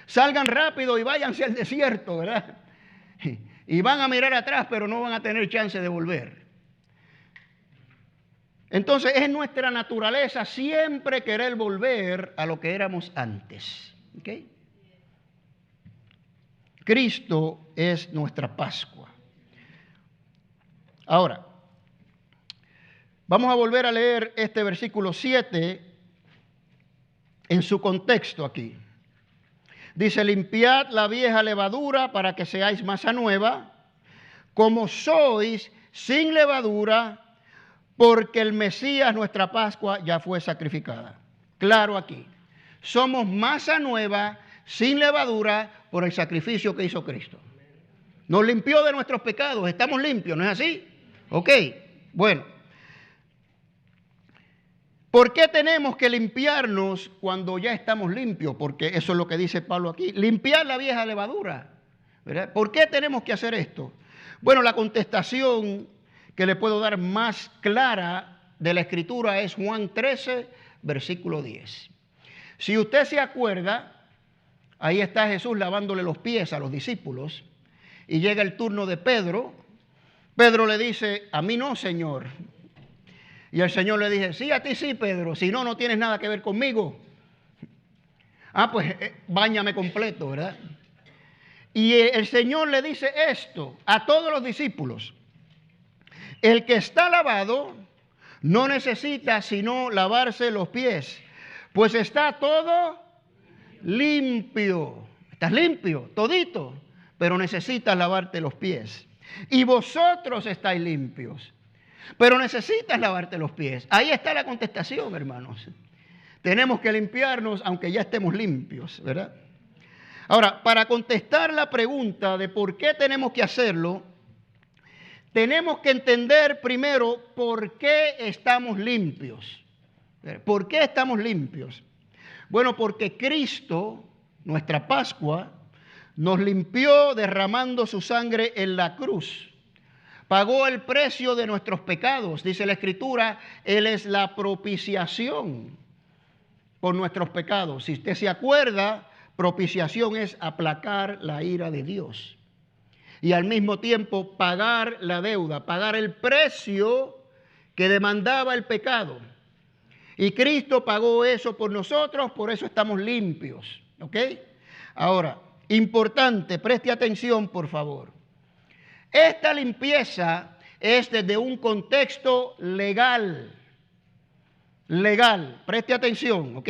Salgan rápido y váyanse al desierto, ¿verdad? Y van a mirar atrás, pero no van a tener chance de volver. Entonces es nuestra naturaleza siempre querer volver a lo que éramos antes. ¿Ok? Cristo es nuestra Pascua. Ahora, vamos a volver a leer este versículo 7 en su contexto aquí. Dice, limpiad la vieja levadura para que seáis masa nueva, como sois sin levadura, porque el Mesías, nuestra Pascua, ya fue sacrificada. Claro aquí, somos masa nueva, sin levadura, por el sacrificio que hizo Cristo. Nos limpió de nuestros pecados, estamos limpios, ¿no es así? Ok, bueno. ¿Por qué tenemos que limpiarnos cuando ya estamos limpios? Porque eso es lo que dice Pablo aquí. Limpiar la vieja levadura, ¿verdad? ¿Por qué tenemos que hacer esto? Bueno, la contestación que le puedo dar más clara de la Escritura es Juan 13, versículo 10. Si usted se acuerda, ahí está Jesús lavándole los pies a los discípulos y llega el turno de Pedro. Pedro le dice, a mí no, Señor. Y el Señor le dice, sí, a ti sí, Pedro, si no, no tienes nada que ver conmigo. Ah, pues báñame completo, ¿verdad? Y el Señor le dice esto a todos los discípulos. El que está lavado no necesita sino lavarse los pies, pues está todo limpio. Estás limpio, todito, pero necesitas lavarte los pies. Y vosotros estáis limpios, pero necesitas lavarte los pies. Ahí está la contestación, hermanos. Tenemos que limpiarnos aunque ya estemos limpios, ¿verdad? Ahora, para contestar la pregunta de por qué tenemos que hacerlo, tenemos que entender primero por qué estamos limpios. ¿Por qué estamos limpios? Bueno, porque Cristo, nuestra Pascua, nos limpió derramando su sangre en la cruz. Pagó el precio de nuestros pecados. Dice la Escritura, Él es la propiciación por nuestros pecados. Si usted se acuerda, propiciación es aplacar la ira de Dios. Y al mismo tiempo pagar la deuda, pagar el precio que demandaba el pecado. Y Cristo pagó eso por nosotros, por eso estamos limpios. ¿Ok? Ahora, importante, preste atención por favor. Esta limpieza es desde un contexto legal. Legal, preste atención, ¿ok?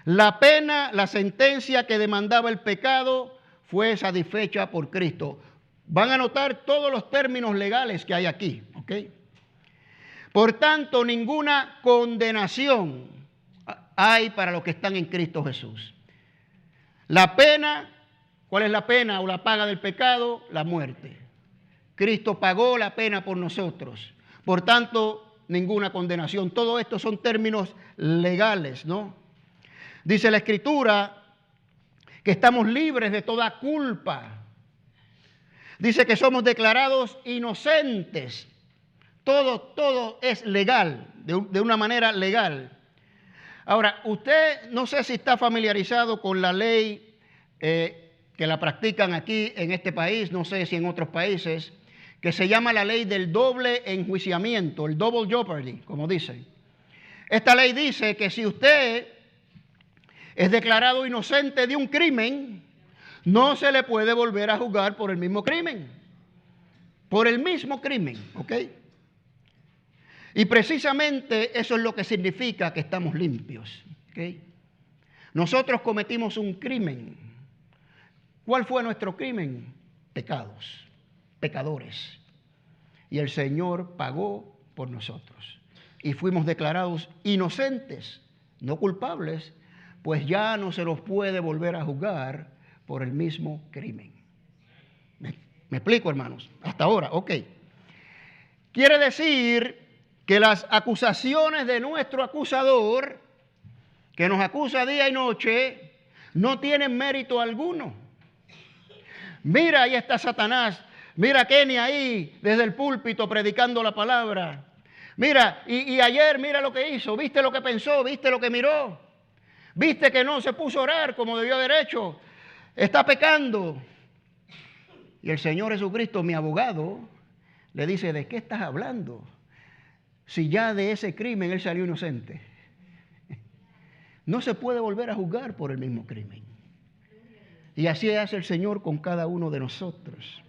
La pena, la sentencia que demandaba el pecado fue satisfecha por Cristo. Van a notar todos los términos legales que hay aquí, ¿ok? Por tanto, ninguna condenación hay para los que están en Cristo Jesús. La pena, ¿cuál es la pena o la paga del pecado? La muerte. Cristo pagó la pena por nosotros. Por tanto, ninguna condenación. Todo esto son términos legales, ¿no? Dice la Escritura que estamos libres de toda culpa. Dice que somos declarados inocentes. Todo es legal, de una manera legal. Ahora, usted no sé si está familiarizado con la ley que la practican aquí en este país, no sé si en otros países, que se llama la ley del doble enjuiciamiento, el double jeopardy, como dicen. Esta ley dice que si usted es declarado inocente de un crimen, no se le puede volver a juzgar por el mismo crimen. Por el mismo crimen, ¿ok? Y precisamente eso es lo que significa que estamos limpios, ¿ok? Nosotros cometimos un crimen. ¿Cuál fue nuestro crimen? Pecados, pecadores. Y el Señor pagó por nosotros. Y fuimos declarados inocentes, no culpables, pues ya no se los puede volver a juzgar por el mismo crimen. ¿Me explico, hermanos? Hasta ahora, ok. Quiere decir que las acusaciones de nuestro acusador, que nos acusa día y noche, no tienen mérito alguno. Mira, ahí está Satanás. Mira a Kenny ahí, desde el púlpito, predicando la palabra. Mira, y ayer mira lo que hizo. ¿Viste lo que pensó? ¿Viste lo que miró? ¿Viste que no se puso a orar como debió haber hecho? Está pecando. Y el Señor Jesucristo, mi abogado, le dice, ¿de qué estás hablando? Si ya de ese crimen él salió inocente. No se puede volver a juzgar por el mismo crimen. Y así hace el Señor con cada uno de nosotros.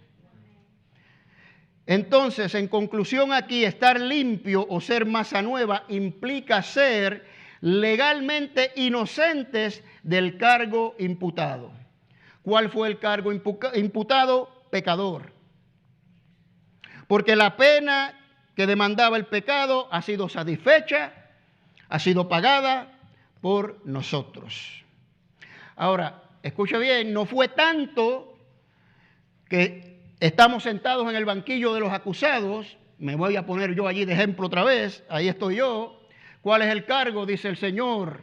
Entonces, en conclusión aquí, estar limpio o ser masa nueva implica ser legalmente inocentes del cargo imputado. ¿Cuál fue el cargo imputado? Pecador. Porque la pena que demandaba el pecado ha sido satisfecha, ha sido pagada por nosotros. Ahora, escuche bien, no fue tanto que estamos sentados en el banquillo de los acusados. Me voy a poner yo allí de ejemplo otra vez. Ahí estoy yo. ¿Cuál es el cargo? Dice el Señor.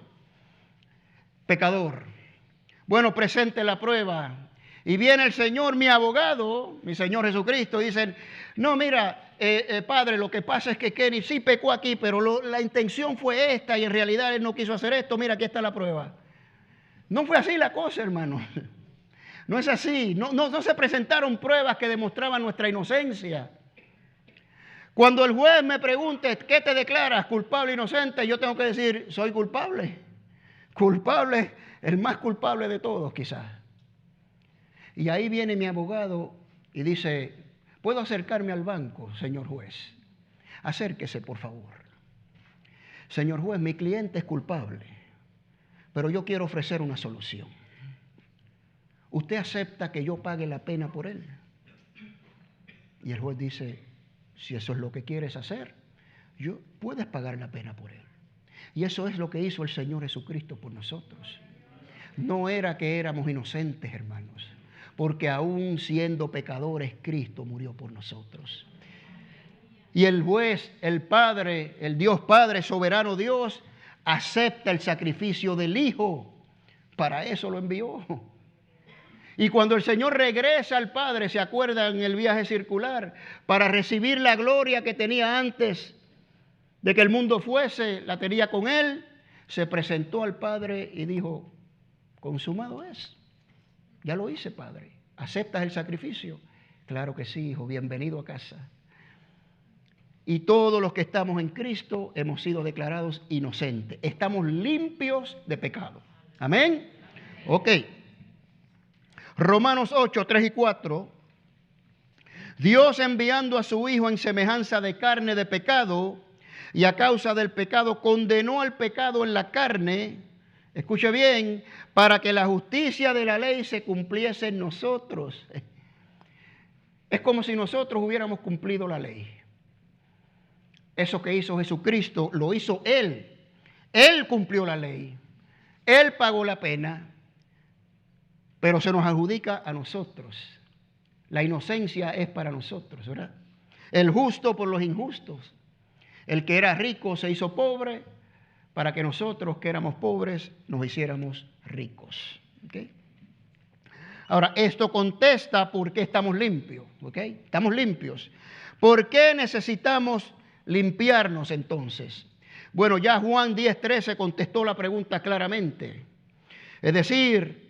Pecador. Bueno, presente la prueba. Y viene el Señor, mi abogado, mi Señor Jesucristo, y dicen, no, mira, Padre, lo que pasa es que Kenny sí pecó aquí, pero la intención fue esta y en realidad él no quiso hacer esto. Mira, aquí está la prueba. No fue así la cosa, hermano. No es así. No se presentaron pruebas que demostraban nuestra inocencia. Cuando el juez me pregunte, ¿qué te declaras, culpable o inocente? Yo tengo que decir, soy culpable. Culpable, el más culpable de todos quizás. Y ahí viene mi abogado y dice, ¿puedo acercarme al banco, señor juez? Acérquese, por favor. Señor juez, mi cliente es culpable, pero yo quiero ofrecer una solución. ¿Usted acepta que yo pague la pena por él? Y el juez dice, si eso es lo que quieres hacer, puedes pagar la pena por él. Y eso es lo que hizo el Señor Jesucristo por nosotros. No era que éramos inocentes, hermanos, porque aún siendo pecadores, Cristo murió por nosotros. Y el juez, el Padre, el Dios Padre, soberano Dios, acepta el sacrificio del Hijo. Para eso lo envió. Y cuando el Señor regresa al Padre, ¿se acuerdan en el viaje circular? Para recibir la gloria que tenía antes de que el mundo fuese, la tenía con Él, se presentó al Padre y dijo, consumado es. Ya lo hice, Padre. ¿Aceptas el sacrificio? Claro que sí, hijo, bienvenido a casa. Y todos los que estamos en Cristo hemos sido declarados inocentes. Estamos limpios de pecado. ¿Amén? Ok. Romanos 8, 3 y 4. Dios enviando a su Hijo en semejanza de carne de pecado y a causa del pecado condenó al pecado en la carne, escuche bien, para que la justicia de la ley se cumpliese en nosotros. Es como si nosotros hubiéramos cumplido la ley. Eso que hizo Jesucristo lo hizo Él. Él cumplió la ley. Él pagó la pena. Pero se nos adjudica a nosotros. La inocencia es para nosotros, ¿verdad? El justo por los injustos. El que era rico se hizo pobre para que nosotros que éramos pobres nos hiciéramos ricos. ¿Okay? Ahora, esto contesta por qué estamos limpios. ¿Okay? Estamos limpios. ¿Por qué necesitamos limpiarnos entonces? Bueno, ya Juan 10:13 contestó la pregunta claramente. Es decir,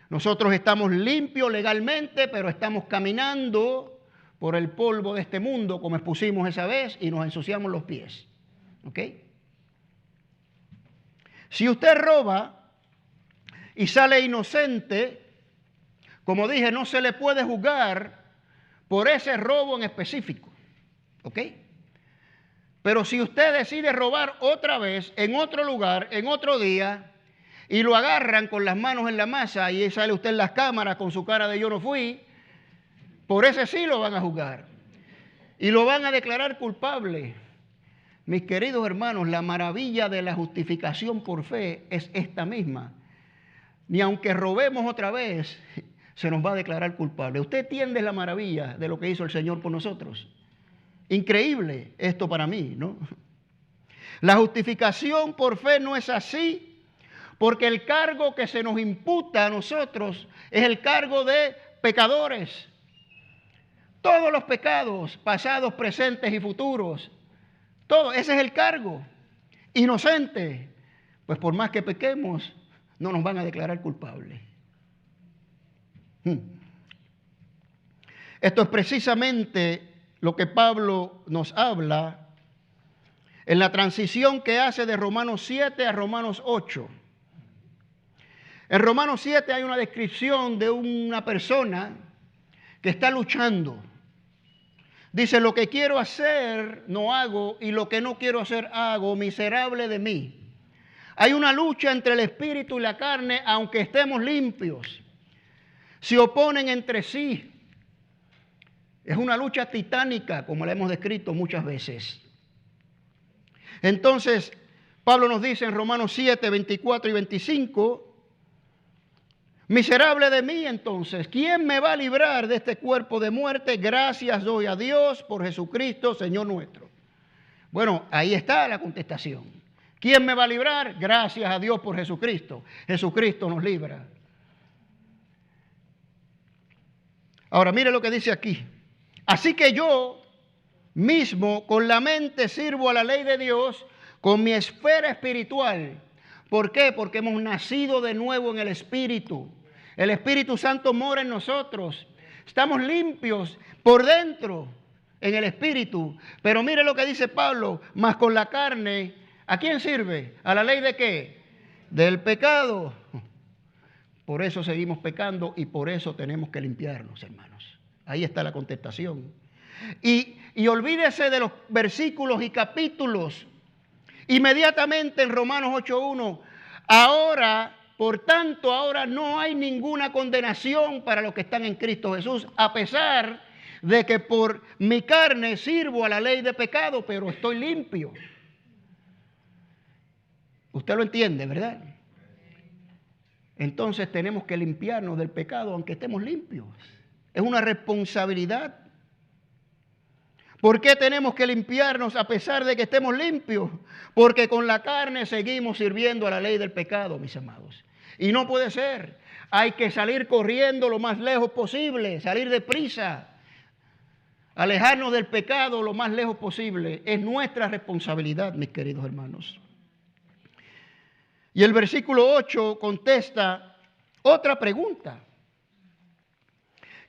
nosotros estamos limpios legalmente, pero estamos caminando por el polvo de este mundo, como expusimos esa vez, y nos ensuciamos los pies. ¿Ok? Si usted roba y sale inocente, como dije, no se le puede juzgar por ese robo en específico. ¿Ok? Pero si usted decide robar otra vez, en otro lugar, en otro día, y lo agarran con las manos en la masa y sale usted en las cámaras con su cara de yo no fui, por ese sí lo van a juzgar. Y lo van a declarar culpable. Mis queridos hermanos, la maravilla de la justificación por fe es esta misma. Ni aunque robemos otra vez, se nos va a declarar culpable. ¿Usted entiende la maravilla de lo que hizo el Señor por nosotros? Increíble esto para mí, ¿no? La justificación por fe no es así, porque el cargo que se nos imputa a nosotros es el cargo de pecadores. Todos los pecados, pasados, presentes y futuros, todo, ese es el cargo. Inocente, pues por más que pequemos, no nos van a declarar culpables. Esto es precisamente lo que Pablo nos habla en la transición que hace de Romanos 7 a Romanos 8. En Romanos 7 hay una descripción de una persona que está luchando. Dice, lo que quiero hacer no hago y lo que no quiero hacer hago, miserable de mí. Hay una lucha entre el espíritu y la carne, aunque estemos limpios. Se oponen entre sí. Es una lucha titánica, como la hemos descrito muchas veces. Entonces, Pablo nos dice en Romanos 7, 24 y 25, miserable de mí entonces, ¿quién me va a librar de este cuerpo de muerte? Gracias doy a Dios por Jesucristo, Señor nuestro. Bueno, ahí está la contestación. ¿Quién me va a librar? Gracias a Dios por Jesucristo. Jesucristo nos libra. Ahora, mire lo que dice aquí. Así que yo mismo con la mente sirvo a la ley de Dios con mi esfera espiritual. ¿Por qué? Porque hemos nacido de nuevo en el Espíritu. El Espíritu Santo mora en nosotros. Estamos limpios por dentro en el Espíritu. Pero mire lo que dice Pablo, mas con la carne, ¿a quién sirve? ¿A la ley de qué? Del pecado. Por eso seguimos pecando y por eso tenemos que limpiarnos, hermanos. Ahí está la contestación. Y olvídese de los versículos y capítulos. Inmediatamente en Romanos 8:1, ahora, por tanto, ahora no hay ninguna condenación para los que están en Cristo Jesús, a pesar de que por mi carne sirvo a la ley de pecado, pero estoy limpio. Usted lo entiende, ¿verdad? Entonces tenemos que limpiarnos del pecado aunque estemos limpios. Es una responsabilidad. ¿Por qué tenemos que limpiarnos a pesar de que estemos limpios? Porque con la carne seguimos sirviendo a la ley del pecado, mis amados. Y no puede ser. Hay que salir corriendo lo más lejos posible, salir deprisa, alejarnos del pecado lo más lejos posible. Es nuestra responsabilidad, mis queridos hermanos. Y el versículo 8 contesta otra pregunta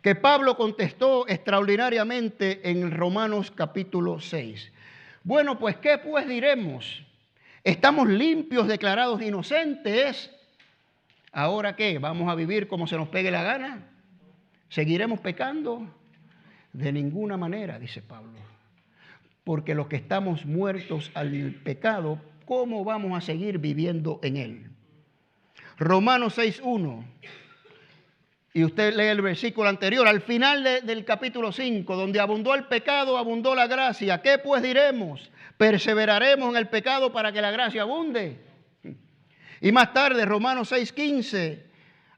que Pablo contestó extraordinariamente en Romanos capítulo 6. Bueno, pues, ¿qué pues diremos? ¿Estamos limpios, declarados inocentes? ¿Ahora qué? ¿Vamos a vivir como se nos pegue la gana? ¿Seguiremos pecando? De ninguna manera, dice Pablo. Porque los que estamos muertos al pecado, ¿cómo vamos a seguir viviendo en él? Romanos 6:1. Y usted lee el versículo anterior, al final del capítulo 5, donde abundó el pecado, abundó la gracia. ¿Qué pues diremos? ¿Perseveraremos en el pecado para que la gracia abunde? Y más tarde, Romanos 6:15,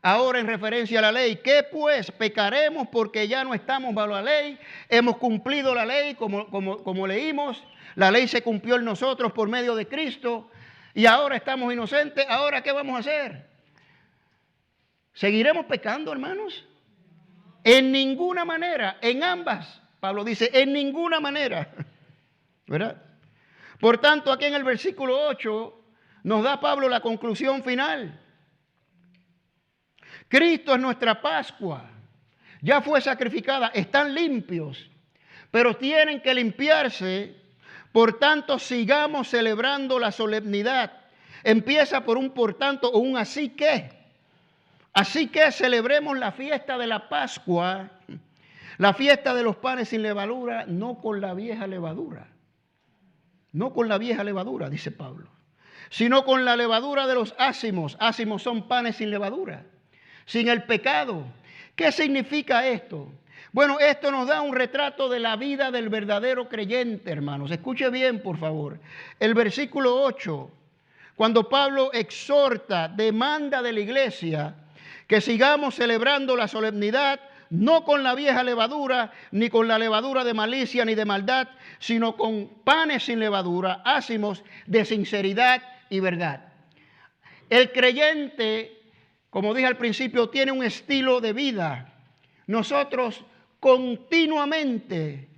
ahora en referencia a la ley. ¿Qué pues? ¿Pecaremos porque ya no estamos bajo la ley? ¿Hemos cumplido la ley como leímos? La ley se cumplió en nosotros por medio de Cristo y ahora estamos inocentes. ¿Ahora qué vamos a hacer? ¿Seguiremos pecando, hermanos? En ninguna manera, en ambas. Pablo dice, en ninguna manera. ¿Verdad? Por tanto, aquí en el versículo 8 nos da Pablo la conclusión final. Cristo es nuestra Pascua. Ya fue sacrificada, están limpios, pero tienen que limpiarse. Por tanto, sigamos celebrando la solemnidad. Empieza por un por tanto o un así que. Así que celebremos la fiesta de la Pascua, la fiesta de los panes sin levadura, no con la vieja levadura. No con la vieja levadura, dice Pablo, sino con la levadura de los ácimos. Ácimos son panes sin levadura, sin el pecado. ¿Qué significa esto? Bueno, esto nos da un retrato de la vida del verdadero creyente, hermanos. Escuche bien, por favor. El versículo 8, cuando Pablo exhorta, demanda de la iglesia que sigamos celebrando la solemnidad, no con la vieja levadura, ni con la levadura de malicia ni de maldad, sino con panes sin levadura, ácimos de sinceridad y verdad. El creyente, como dije al principio, tiene un estilo de vida. Nosotros continuamente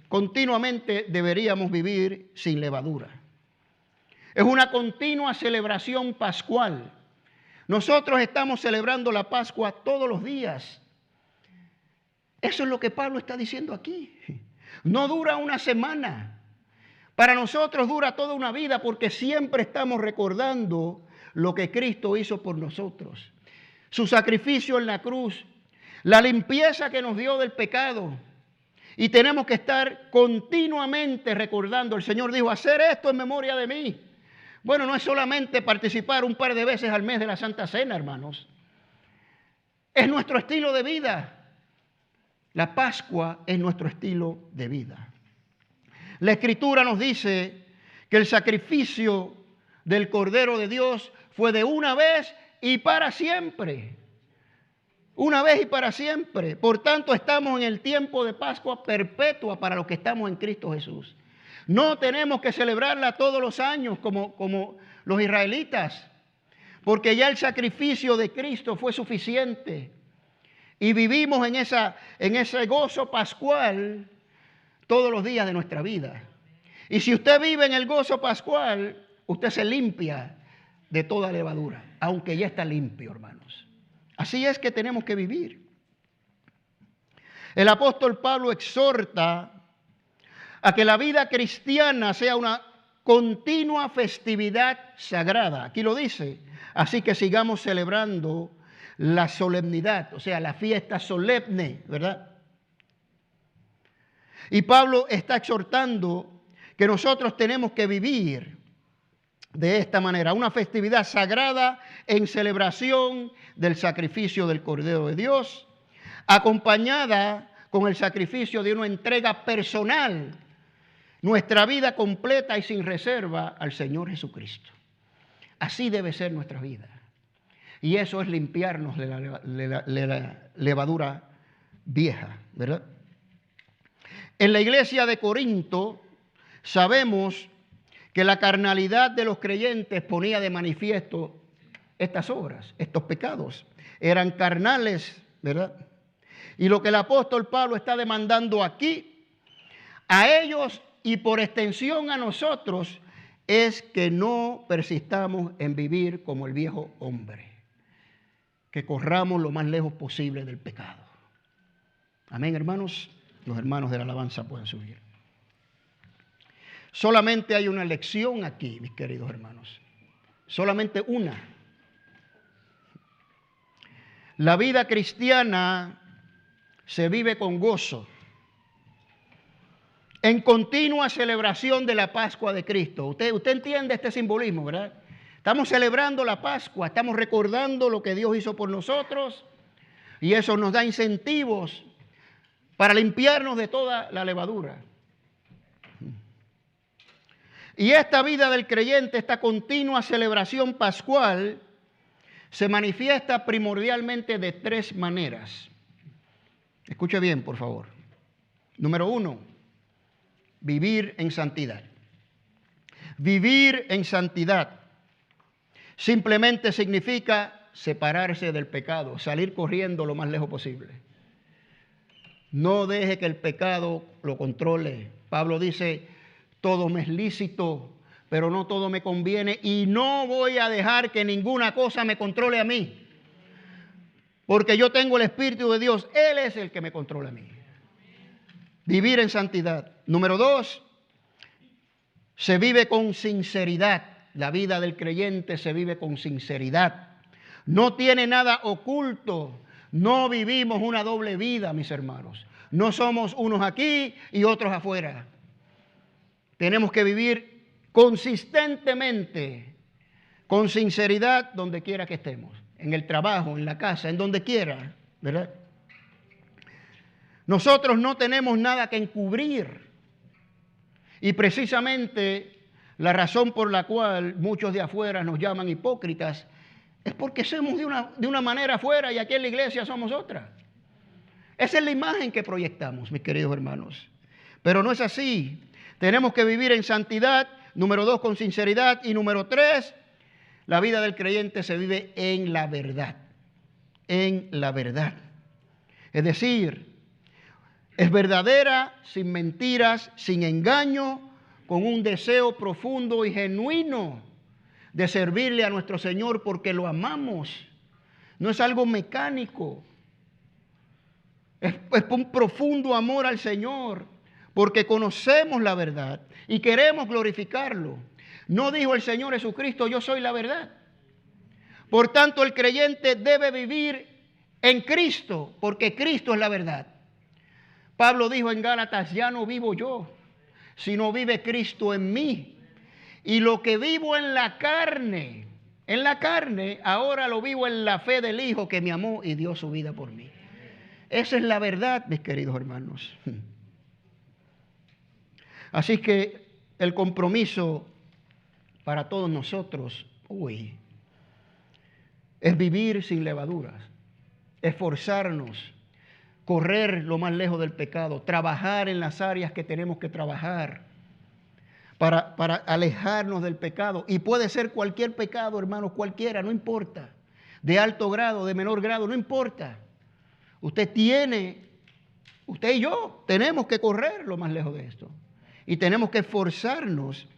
deberíamos vivir sin levadura. Es una continua celebración pascual. Nosotros estamos celebrando la Pascua todos los días. Eso es lo que Pablo está diciendo aquí. No dura una semana. Para nosotros dura toda una vida porque siempre estamos recordando lo que Cristo hizo por nosotros. Su sacrificio en la cruz, la limpieza que nos dio del pecado. Y tenemos que estar continuamente recordando. El Señor dijo, hacer esto en memoria de mí. Bueno, no es solamente participar un par de veces al mes de la Santa Cena, hermanos. Es nuestro estilo de vida. La Pascua es nuestro estilo de vida. La Escritura nos dice que el sacrificio del Cordero de Dios fue de una vez y para siempre. Una vez y para siempre. Por tanto, estamos en el tiempo de Pascua perpetua para los que estamos en Cristo Jesús. No tenemos que celebrarla todos los años como los israelitas, porque ya el sacrificio de Cristo fue suficiente. Y vivimos en ese gozo pascual todos los días de nuestra vida. Y si usted vive en el gozo pascual, usted se limpia de toda levadura, aunque ya está limpio, hermanos. Así es que tenemos que vivir. El apóstol Pablo exhorta a que la vida cristiana sea una continua festividad sagrada. Aquí lo dice. Así que sigamos celebrando la solemnidad, o sea, la fiesta solemne, ¿verdad? Y Pablo está exhortando que nosotros tenemos que vivir de esta manera, una festividad sagrada en celebración del sacrificio del Cordero de Dios, acompañada con el sacrificio de una entrega personal, nuestra vida completa y sin reserva al Señor Jesucristo. Así debe ser nuestra vida. Y eso es limpiarnos de la levadura vieja, ¿verdad? En la iglesia de Corinto sabemos que la carnalidad de los creyentes ponía de manifiesto estas obras, estos pecados. Eran carnales, ¿verdad? Y lo que el apóstol Pablo está demandando aquí, a ellos y por extensión a nosotros, es que no persistamos en vivir como el viejo hombre, que corramos lo más lejos posible del pecado. Amén, hermanos. Los hermanos de la alabanza pueden subir. Solamente hay una lección aquí, mis queridos hermanos. Solamente una. La vida cristiana se vive con gozo, en continua celebración de la Pascua de Cristo. Usted entiende este simbolismo, ¿verdad? Estamos celebrando la Pascua, estamos recordando lo que Dios hizo por nosotros y eso nos da incentivos para limpiarnos de toda la levadura. Y esta vida del creyente, esta continua celebración pascual, se manifiesta primordialmente de tres maneras. Escuche bien, por favor. Número 1, vivir en santidad. Vivir en santidad simplemente significa separarse del pecado, salir corriendo lo más lejos posible. No deje que el pecado lo controle. Pablo dice, todo me es lícito, pero no todo me conviene y no voy a dejar que ninguna cosa me controle a mí. Porque yo tengo el Espíritu de Dios, Él es el que me controla a mí. Vivir en santidad. Número 2, se vive con sinceridad. La vida del creyente se vive con sinceridad. No tiene nada oculto. No vivimos una doble vida, mis hermanos. No somos unos aquí y otros afuera. Tenemos que vivir consistentemente, con sinceridad, donde quiera que estemos. En el trabajo, en la casa, en donde quiera, ¿verdad? Nosotros no tenemos nada que encubrir. Y precisamente la razón por la cual muchos de afuera nos llaman hipócritas es porque somos de una manera afuera y aquí en la iglesia somos otra. Esa es la imagen que proyectamos, mis queridos hermanos. Pero no es así. Tenemos que vivir en santidad. Número 2, con sinceridad. Y número 3, la vida del creyente se vive en la verdad. En la verdad. Es decir, es verdadera, sin mentiras, sin engaño, con un deseo profundo y genuino de servirle a nuestro Señor porque lo amamos. No es algo mecánico. Es un profundo amor al Señor porque conocemos la verdad y queremos glorificarlo. ¿No dijo el Señor Jesucristo, yo soy la verdad? Por tanto, el creyente debe vivir en Cristo porque Cristo es la verdad. Pablo dijo en Gálatas, ya no vivo yo, sino vive Cristo en mí. Y lo que vivo en la carne, ahora lo vivo en la fe del Hijo que me amó y dio su vida por mí. Esa es la verdad, mis queridos hermanos. Así que el compromiso para todos nosotros hoy es vivir sin levaduras, esforzarnos, correr lo más lejos del pecado, trabajar en las áreas que tenemos que trabajar para alejarnos del pecado. Y puede ser cualquier pecado, hermanos, cualquiera, no importa. De alto grado, de menor grado, no importa. Usted y yo tenemos que correr lo más lejos de esto. Y tenemos que esforzarnos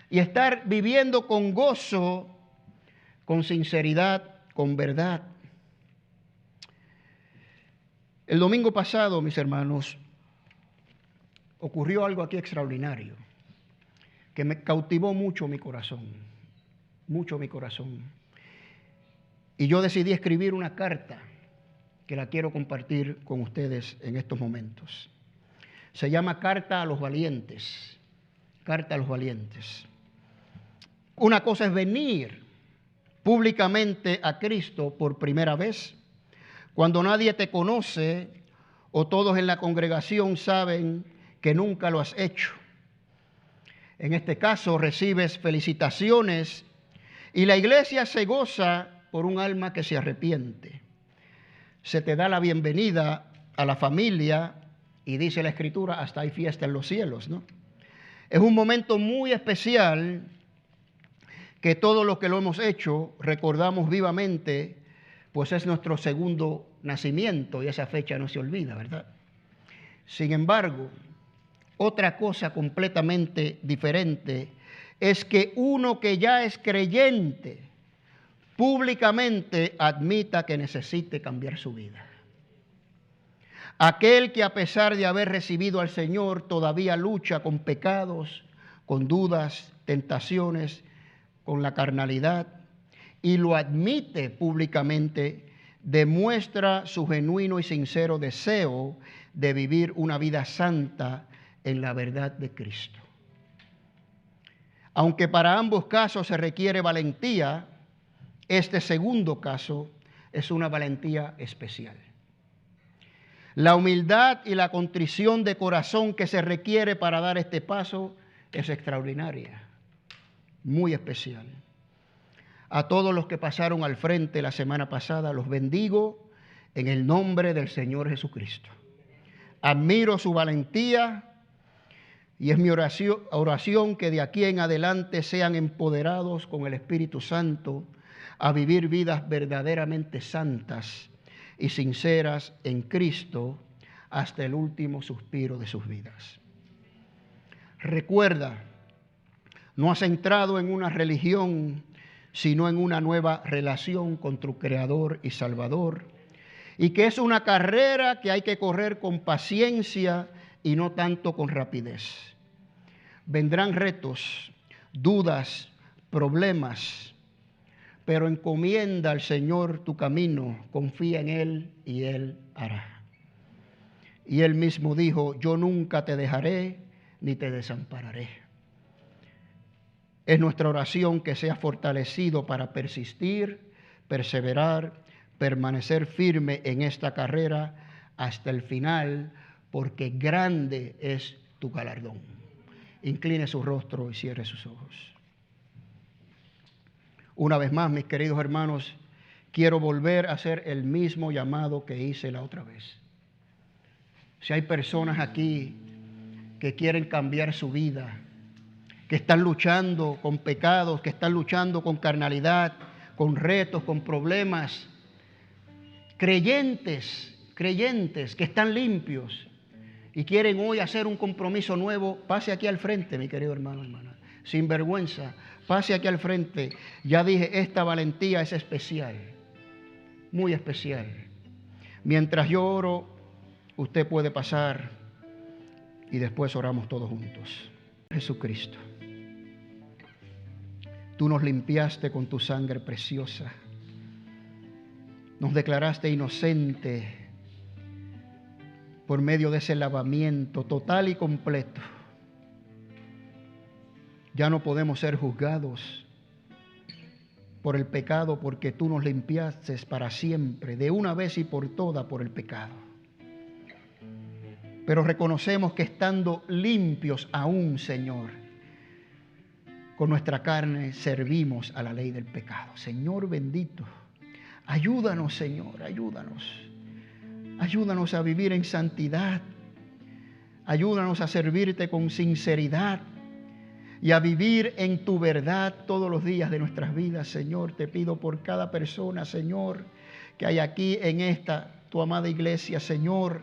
y estar viviendo con gozo, con sinceridad, con verdad. El domingo pasado, mis hermanos, ocurrió algo aquí extraordinario que me cautivó mucho mi corazón, mucho mi corazón. Y yo decidí escribir una carta que la quiero compartir con ustedes en estos momentos. Se llama Carta a los Valientes. Carta a los Valientes. Una cosa es venir públicamente a Cristo por primera vez, cuando nadie te conoce o todos en la congregación saben que nunca lo has hecho. En este caso recibes felicitaciones y la iglesia se goza por un alma que se arrepiente. Se te da la bienvenida a la familia y dice la Escritura, hasta hay fiesta en los cielos, ¿no? Es un momento muy especial que todos los que lo hemos hecho recordamos vivamente, pues es nuestro segundo nacimiento y esa fecha no se olvida, ¿verdad? Sin embargo, otra cosa completamente diferente es que uno que ya es creyente públicamente admita que necesite cambiar su vida. Aquel que a pesar de haber recibido al Señor todavía lucha con pecados, con dudas, tentaciones, con la carnalidad y lo admite públicamente, demuestra su genuino y sincero deseo de vivir una vida santa en la verdad de Cristo. Aunque para ambos casos se requiere valentía, este segundo caso es una valentía especial. La humildad y la contrición de corazón que se requiere para dar este paso es extraordinaria, muy especial. A todos los que pasaron al frente la semana pasada, los bendigo en el nombre del Señor Jesucristo. Admiro su valentía y es mi oración que de aquí en adelante sean empoderados con el Espíritu Santo a vivir vidas verdaderamente santas y sinceras en Cristo hasta el último suspiro de sus vidas. Recuerda, no has entrado en una religión, sino en una nueva relación con tu Creador y Salvador, y que es una carrera que hay que correr con paciencia y no tanto con rapidez. Vendrán retos, dudas, problemas, pero encomienda al Señor tu camino, confía en Él y Él hará. Y Él mismo dijo, yo nunca te dejaré ni te desampararé. Es nuestra oración que seas fortalecido para persistir, perseverar, permanecer firme en esta carrera hasta el final, porque grande es tu galardón. Incline su rostro y cierre sus ojos. Una vez más, mis queridos hermanos, quiero volver a hacer el mismo llamado que hice la otra vez. Si hay personas aquí que quieren cambiar su vida, que están luchando con pecados, que están luchando con carnalidad, con retos, con problemas, creyentes que están limpios y quieren hoy hacer un compromiso nuevo, pase aquí al frente, mi querido hermano, hermana, sin vergüenza, pase aquí al frente. Ya dije, esta valentía es especial, muy especial. Mientras yo oro, usted puede pasar y después oramos todos juntos. Jesucristo, tú nos limpiaste con tu sangre preciosa, nos declaraste inocente por medio de ese lavamiento total y completo. Ya no podemos ser juzgados por el pecado porque tú nos limpiaste para siempre, de una vez y por todas, por el pecado. Pero reconocemos que estando limpios aún, Señor, con nuestra carne servimos a la ley del pecado. Señor bendito, ayúdanos, Señor, ayúdanos. Ayúdanos a vivir en santidad. Ayúdanos a servirte con sinceridad y a vivir en tu verdad todos los días de nuestras vidas, Señor. Te pido por cada persona, Señor, que hay aquí en esta, tu amada iglesia, Señor.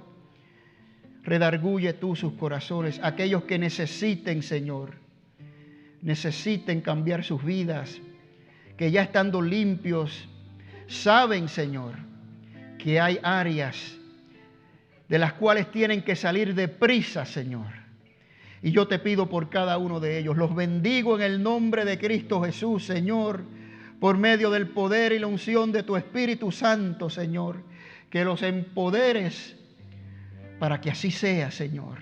Redarguye tú sus corazones, aquellos que necesiten, Señor, necesiten cambiar sus vidas, que ya estando limpios, saben, Señor, que hay áreas de las cuales tienen que salir deprisa, Señor. Y yo te pido por cada uno de ellos. Los bendigo en el nombre de Cristo Jesús, Señor, por medio del poder y la unción de tu Espíritu Santo, Señor. Que los empoderes para que así sea, Señor.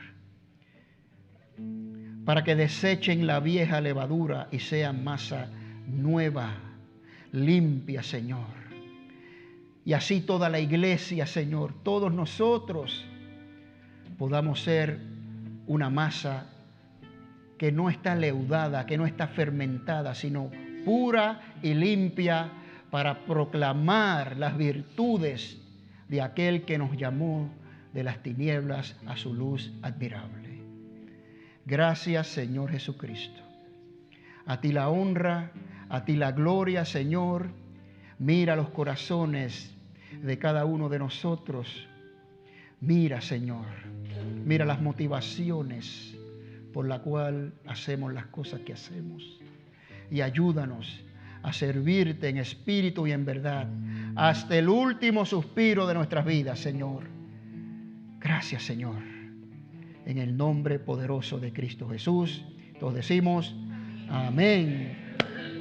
Para que desechen la vieja levadura y sean masa nueva, limpia, Señor. Y así toda la iglesia, Señor, todos nosotros podamos ser una masa que no está leudada, que no está fermentada, sino pura y limpia para proclamar las virtudes de aquel que nos llamó de las tinieblas a su luz admirable. Gracias, Señor Jesucristo. A ti la honra, a ti la gloria, Señor. Mira los corazones de cada uno de nosotros. Mira, Señor, mira las motivaciones por la cual hacemos las cosas que hacemos. Y ayúdanos a servirte en espíritu y en verdad hasta el último suspiro de nuestras vidas, Señor. Gracias, Señor. En el nombre poderoso de Cristo Jesús, todos decimos amén.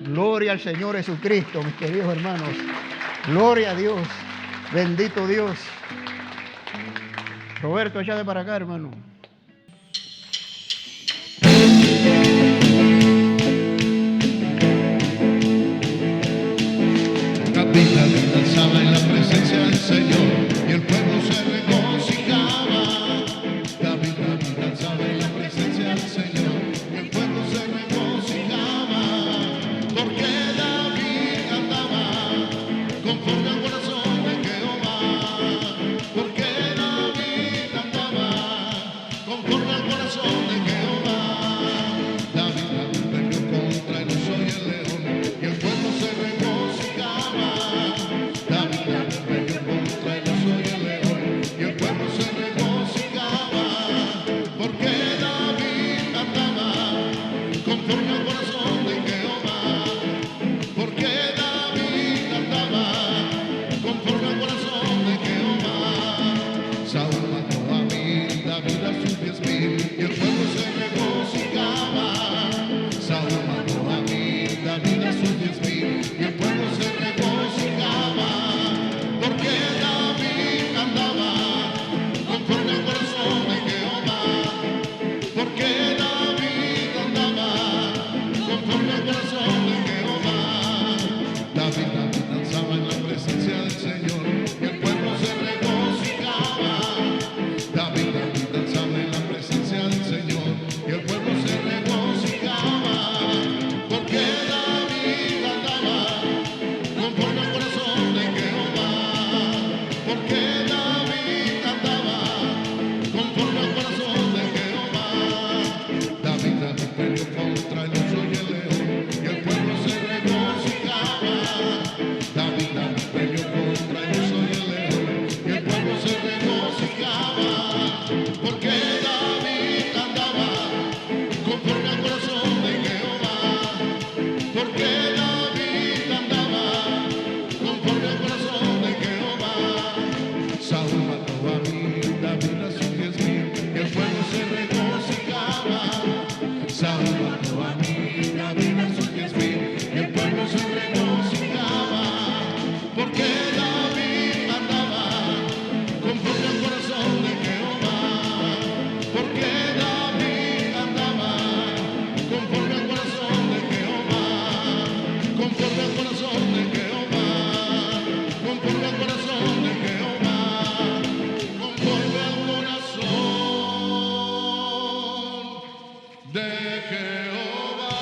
Gloria al Señor Jesucristo, mis queridos hermanos. Gloria a Dios. Bendito Dios. Roberto, échate para acá, hermano. David danzaba en la presencia del Señor y el pueblo se regocijaba. David danzaba en la presencia del Señor y el pueblo se regocijaba. Porque David andaba conforme al corazón de Jehová. Porque David andaba conforme al corazón de Jehová. David peleó contra el oso y el león y el pueblo se regocijaba. David peleó contra el oso y el león y el pueblo se regocijaba. Porque David andaba conforme al corazón de Jehová. Porque David andaba conforme al corazón de Jehová. Saúl mató a David a sus 10,000 y el pueblo se regocijaba. Saúl mató a David a sus 10,000 y el pueblo se regocijaba. Porque David andaba conforme al corazón de Jehová. Porque David andaba conforme al corazón de Jehová. David danzaba en la presencia del Señor y el pueblo se regocijaba. David danzaba en la presencia del Señor y el pueblo se regocijaba. Porque David andaba conforme al corazón de Jehová. Porque David andaba conforme al corazón de Jehová. David peleó contra el oso y el león y el pueblo se regocijaba. David peleó contra el oso y el león y el pueblo se regocijaba. Porque David andaba conforme al corazón de Jehová. Porque David andaba conforme al corazón de Jehová. Saúl mató a David a sus 10,000 y el pueblo se regocijaba. Saúl mató a David a sus 10,000 y el pueblo se regocijaba. Porque David andaba conforme al corazón de Jehová. Porque David andaba conforme al corazón de Jehová. Conforme al corazón de Jehová. Conforme al corazón de Jehová. Conforme al corazón de Jehová.